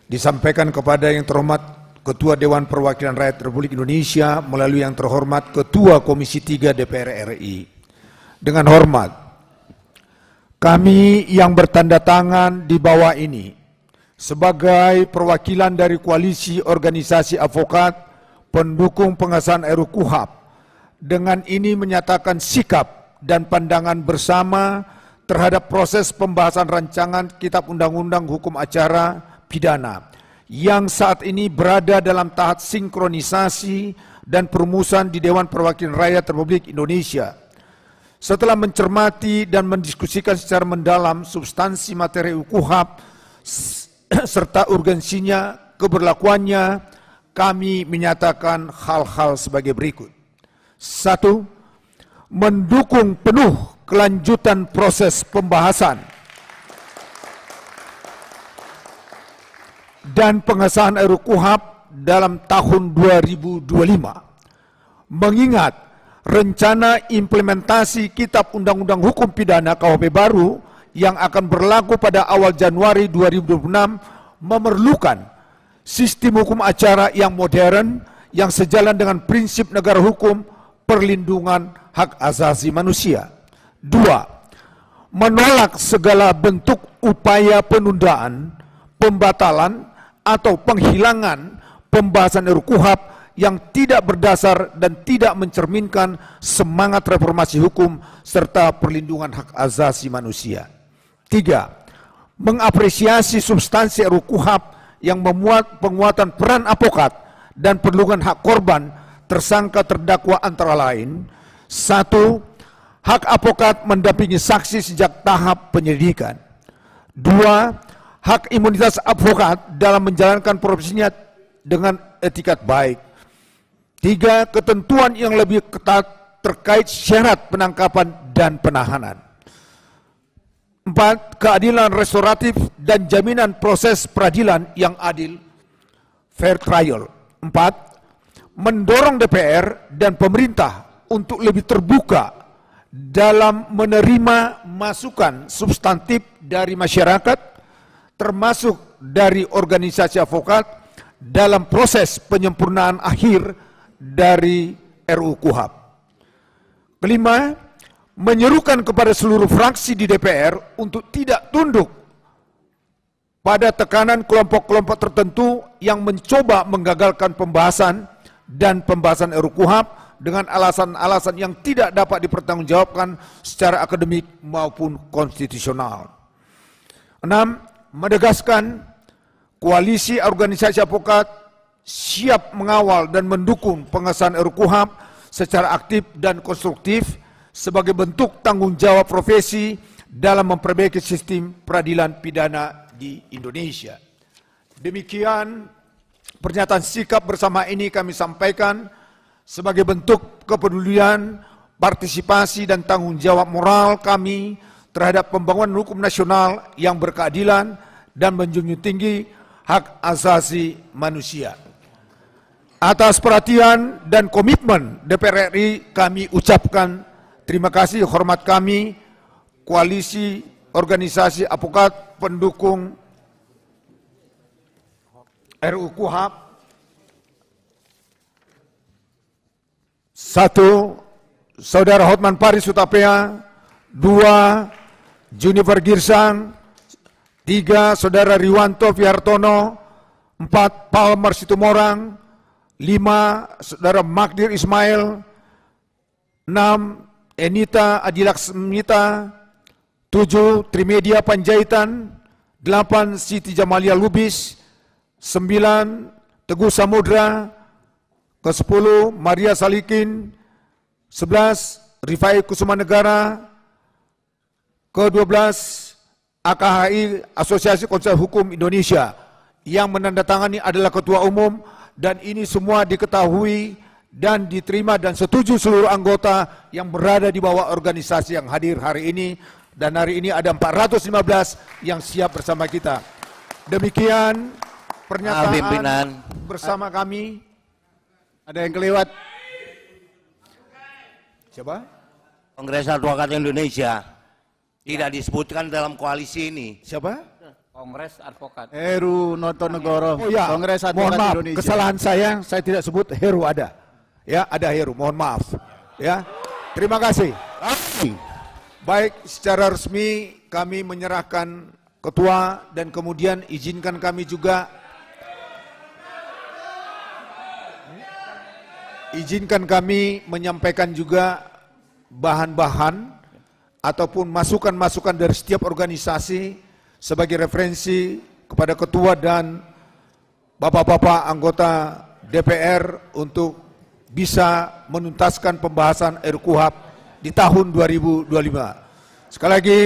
Disampaikan kepada yang terhormat Ketua Dewan Perwakilan Rakyat Republik Indonesia melalui yang terhormat Ketua Komisi 3 DPR RI. Dengan hormat, kami yang bertanda tangan di bawah ini sebagai perwakilan dari Koalisi Organisasi Advokat pendukung pengesahan RUU-KUHP dengan ini menyatakan sikap dan pandangan bersama terhadap proses pembahasan rancangan Kitab Undang-Undang Hukum Acara Pidana yang saat ini berada dalam tahap sinkronisasi dan perumusan di Dewan Perwakilan Rakyat Republik Indonesia. Setelah mencermati dan mendiskusikan secara mendalam substansi materi RUU-KUHP serta urgensinya, keberlakuannya, kami menyatakan hal-hal sebagai berikut. 1. Mendukung penuh kelanjutan proses pembahasan dan pengesahan RUU-KUHP dalam tahun 2025. Mengingat rencana implementasi Kitab Undang-Undang Hukum Pidana KUHP baru yang akan berlaku pada awal Januari 2026 memerlukan sistem hukum acara yang modern yang sejalan dengan prinsip negara hukum, perlindungan hak asasi manusia. 2. Menolak segala bentuk upaya penundaan, pembatalan, atau penghilangan pembahasan RUU-KUHP yang tidak berdasar dan tidak mencerminkan semangat reformasi hukum serta perlindungan hak asasi manusia. 3. Mengapresiasi substansi RUU-KUHP yang memuat penguatan peran advokat dan perlindungan hak korban tersangka terdakwa antara lain. 1. Hak advokat mendampingi saksi sejak tahap penyelidikan. 2. Hak imunitas advokat dalam menjalankan profesinya dengan etikat baik. 3. Ketentuan yang lebih ketat terkait syarat penangkapan dan penahanan. 4. Keadilan restoratif dan jaminan proses peradilan yang adil, fair trial. 4. Mendorong DPR dan pemerintah untuk lebih terbuka dalam menerima masukan substantif dari masyarakat, termasuk dari organisasi advokat, dalam proses penyempurnaan akhir dari RUU-KUHP. 5. Menyerukan kepada seluruh fraksi di DPR untuk tidak tunduk pada tekanan kelompok-kelompok tertentu yang mencoba menggagalkan pembahasan dan pembahasan RUU-KUHP dengan alasan-alasan yang tidak dapat dipertanggungjawabkan secara akademik maupun konstitusional. 6. Menegaskan Koalisi Organisasi Advokat siap mengawal dan mendukung pengesahan RUU-KUHP secara aktif dan konstruktif sebagai bentuk tanggung jawab profesi dalam memperbaiki sistem peradilan pidana di Indonesia. Demikian pernyataan sikap bersama ini kami sampaikan sebagai bentuk kepedulian, partisipasi dan tanggung jawab moral kami terhadap pembangunan hukum nasional yang berkeadilan dan menjunjung tinggi hak asasi manusia. Atas perhatian dan komitmen DPR RI kami ucapkan terima kasih, hormat kami, Koalisi Organisasi Advokat pendukung RUU-KUHP. 1. Saudara Hotman Paris Hutapea. 2. Juniper Girsang. 3. Saudara Riwanto Fihartono. 4. Palmer Situmorang. 5. Saudara Magdir Ismail. 6. Enita Adilaksmita. 7. Trimedia Panjaitan. 8. Siti Jamalia Lubis. 9. Teguh Samudra. Ke-10 Maria Salikin. 11 Rifai Kusuma Negara. Ke-12 AKHI Asosiasi Konsultan Hukum Indonesia. Yang menandatangani adalah Ketua Umum dan ini semua diketahui dan diterima dan setuju seluruh anggota yang berada di bawah organisasi yang hadir hari ini, dan hari ini ada 415 yang siap bersama kita. Demikian pernyataan bersama kami. Ada yang kelewat? Siapa? Kongres Advokat Indonesia. Tidak disebutkan dalam koalisi ini. Siapa? Kongres Advokat. Heru Notonegoro. Oh ya, Kongres Advokat mohon maaf, Indonesia. kesalahan saya tidak sebut Heru ada. Ya, ada Heru, mohon maaf. Ya, terima kasih. Baik, secara resmi kami menyerahkan ketua dan kemudian izinkan kami juga menyampaikan juga bahan-bahan ataupun masukan-masukan dari setiap organisasi sebagai referensi kepada ketua dan bapak-bapak anggota DPR untuk bisa menuntaskan pembahasan RKUHP di tahun 2025. Sekali lagi,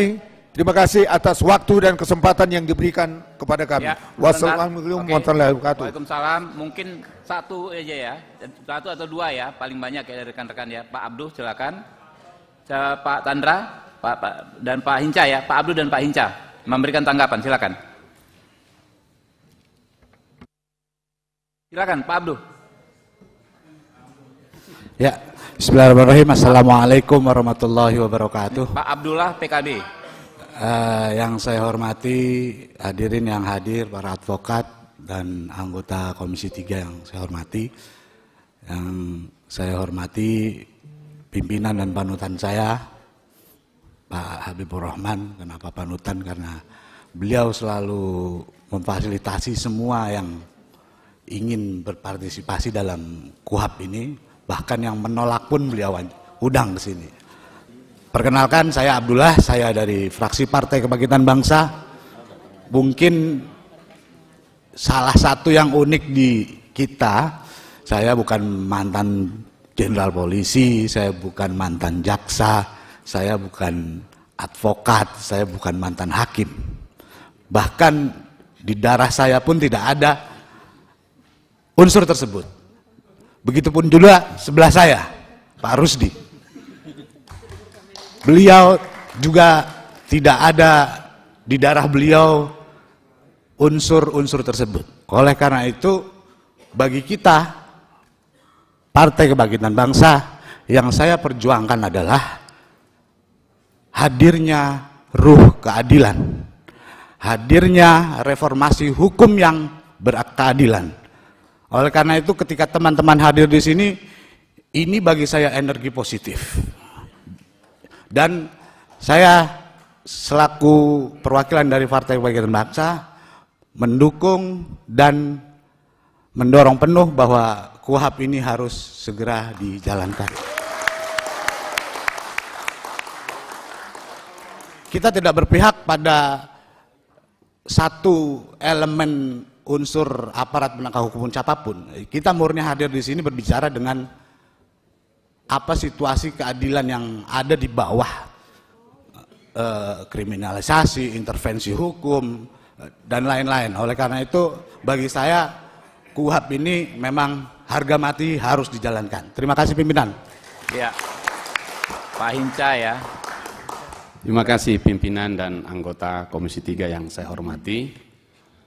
terima kasih atas waktu dan kesempatan yang diberikan kepada kami. Ya, Wassalamualaikum warahmatullahi wabarakatuh. Waalaikumsalam. Mungkin satu aja ya, satu atau dua ya, paling banyak ya dari rekan-rekan ya. Pak Abduh silakan. Pak Tandra, dan Pak Hinca ya, Pak Abduh dan Pak Hinca memberikan tanggapan, silakan. Silakan Pak Abduh. Ya, bismillahirrahmanirrahim. Assalamualaikum warahmatullahi wabarakatuh. Pak Abdullah PKB. Yang saya hormati hadirin yang hadir, para advokat dan anggota Komisi 3 yang saya hormati. Yang saya hormati pimpinan dan panutan saya, Pak Habibur Rahman. Kenapa panutan? Karena beliau selalu memfasilitasi semua yang ingin berpartisipasi dalam KUHP ini. Bahkan yang menolak pun beliau undang ke sini. Perkenalkan, saya Abdullah, saya dari fraksi Partai Kebangkitan Bangsa. Mungkin salah satu yang unik di kita, saya bukan mantan jenderal polisi, saya bukan mantan jaksa, saya bukan advokat, saya bukan mantan hakim. Bahkan di darah saya pun tidak ada unsur tersebut. Begitupun juga sebelah saya, Pak Rusdi. Beliau juga tidak ada di darah beliau unsur-unsur tersebut. Oleh karena itu, bagi kita Partai Kebangkitan Bangsa, yang saya perjuangkan adalah hadirnya ruh keadilan, hadirnya reformasi hukum yang berkeadilan. Oleh karena itu, ketika teman-teman hadir di sini, ini bagi saya energi positif. Dan saya selaku perwakilan dari Partai Kebangkitan Bangsa mendukung dan mendorong penuh bahwa KUHP ini harus segera dijalankan. Kita tidak berpihak pada satu elemen unsur aparat penegak hukum siapapun. Kita murni hadir di sini berbicara dengan apa situasi keadilan yang ada di bawah kriminalisasi, intervensi hukum, dan lain-lain. Oleh karena itu, bagi saya KUHP ini memang harga mati harus dijalankan. Terima kasih pimpinan. Ya, Pak Hinca ya. Terima kasih pimpinan dan anggota Komisi 3 yang saya hormati.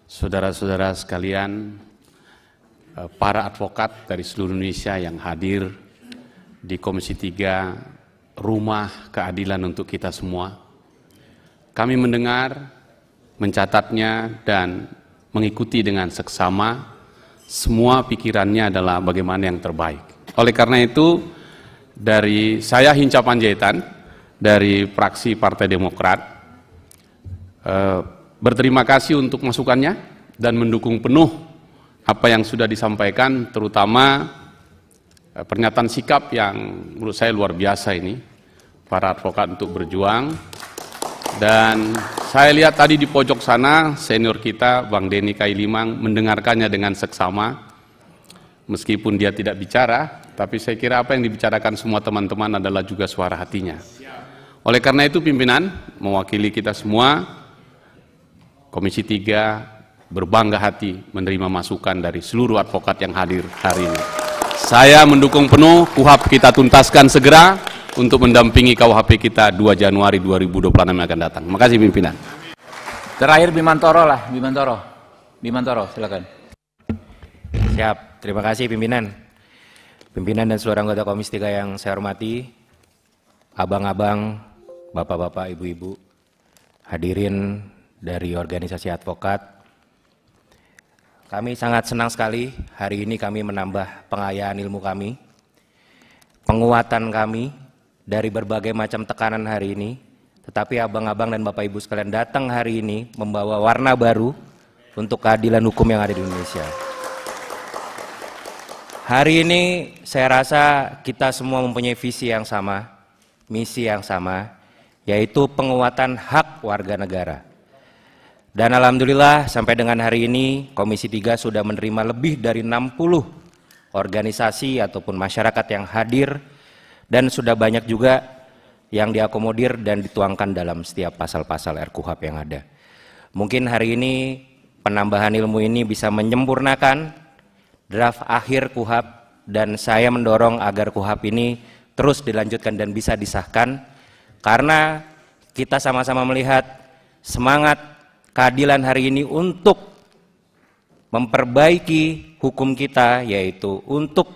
Saudara-saudara sekalian, para advokat dari seluruh Indonesia yang hadir di Komisi 3, rumah keadilan untuk kita semua. Kami mendengar, mencatatnya, dan mengikuti dengan seksama. Semua pikirannya adalah bagaimana yang terbaik. Oleh karena itu, dari saya Hinca Panjaitan, dari fraksi Partai Demokrat, berterima kasih untuk masukannya dan mendukung penuh apa yang sudah disampaikan, terutama pernyataan sikap yang menurut saya luar biasa ini, para advokat untuk berjuang. Dan saya lihat tadi di pojok sana, senior kita, Bang Denny Kailimang, mendengarkannya dengan seksama. Meskipun dia tidak bicara, tapi saya kira apa yang dibicarakan semua teman-teman adalah juga suara hatinya. Oleh karena itu pimpinan, mewakili kita semua, Komisi 3, berbangga hati menerima masukan dari seluruh advokat yang hadir hari ini. Saya mendukung penuh KUHP kita tuntaskan segera untuk mendampingi KUHP kita 2 Januari 2026 yang akan datang. Terima kasih pimpinan. Terakhir Bimantoro lah, Bimantoro silakan. Siap, terima kasih pimpinan. Pimpinan dan seluruh anggota Komisi 3 yang saya hormati, abang-abang, bapak-bapak, ibu-ibu, hadirin dari organisasi advokat. Kami sangat senang sekali hari ini kami menambah pengayaan ilmu kami, penguatan kami dari berbagai macam tekanan hari ini, tetapi abang-abang dan bapak ibu sekalian datang hari ini membawa warna baru untuk keadilan hukum yang ada di Indonesia. Hari ini saya rasa kita semua mempunyai visi yang sama, misi yang sama, yaitu penguatan hak warga negara. Dan alhamdulillah sampai dengan hari ini Komisi 3 sudah menerima lebih dari 60 organisasi ataupun masyarakat yang hadir, dan sudah banyak juga yang diakomodir dan dituangkan dalam setiap pasal-pasal RKUHP yang ada. Mungkin hari ini penambahan ilmu ini bisa menyempurnakan draft akhir KUHP, dan saya mendorong agar KUHP ini terus dilanjutkan dan bisa disahkan, karena kita sama-sama melihat semangat keadilan hari ini untuk memperbaiki hukum kita, yaitu untuk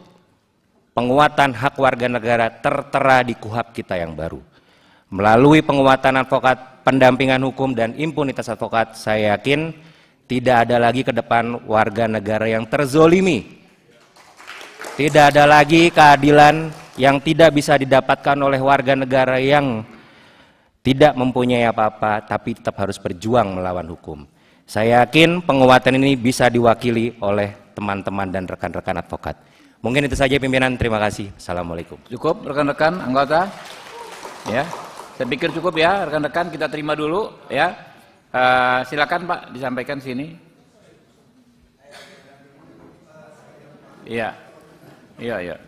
penguatan hak warga negara tertera di KUHP kita yang baru. Melalui penguatan advokat, pendampingan hukum, dan impunitas advokat, saya yakin tidak ada lagi ke depan warga negara yang terzolimi. Tidak ada lagi keadilan yang tidak bisa didapatkan oleh warga negara yang tidak mempunyai apa-apa, tapi tetap harus berjuang melawan hukum. Saya yakin penguatan ini bisa diwakili oleh teman-teman dan rekan-rekan advokat. Mungkin itu saja pimpinan, terima kasih. Assalamualaikum. Cukup rekan-rekan anggota? Ya, saya pikir cukup ya rekan-rekan, kita terima dulu ya. Silakan Pak, disampaikan sini. Iya, iya.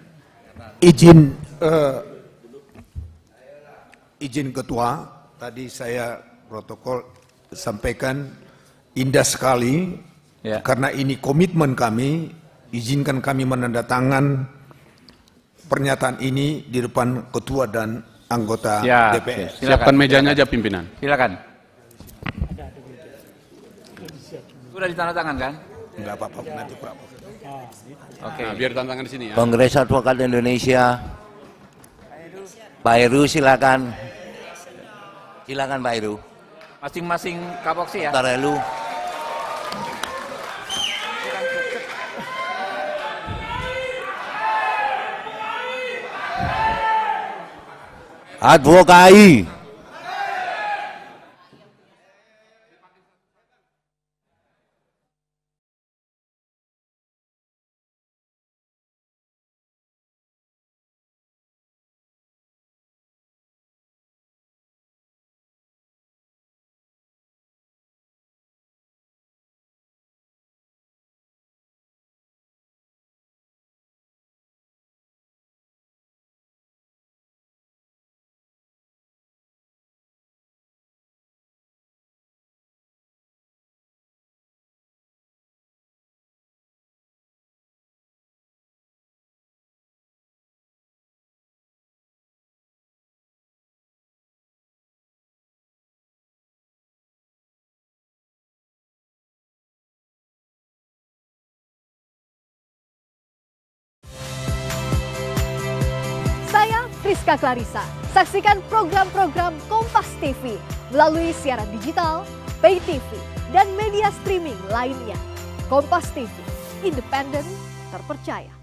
Izin Ketua, tadi saya protokol sampaikan indah sekali, karena ini komitmen kami, izinkan kami menandatangan pernyataan ini di depan Ketua dan anggota DPR. Siapkan mejanya aja pimpinan. Silakan. Sudah ditandatangan kan? Enggak apa-apa, nanti berapa. Oke. Nah, biar tantangan di sini ya. Kongres Advokat Indonesia. Pak Heru silakan. Silakan Pak Heru. Masing-masing kapoksi ya. Pak Heru. Advokai. Rizka Clarissa. Saksikan program-program Kompas TV melalui siaran digital, pay TV, dan media streaming lainnya. Kompas TV, independen, terpercaya.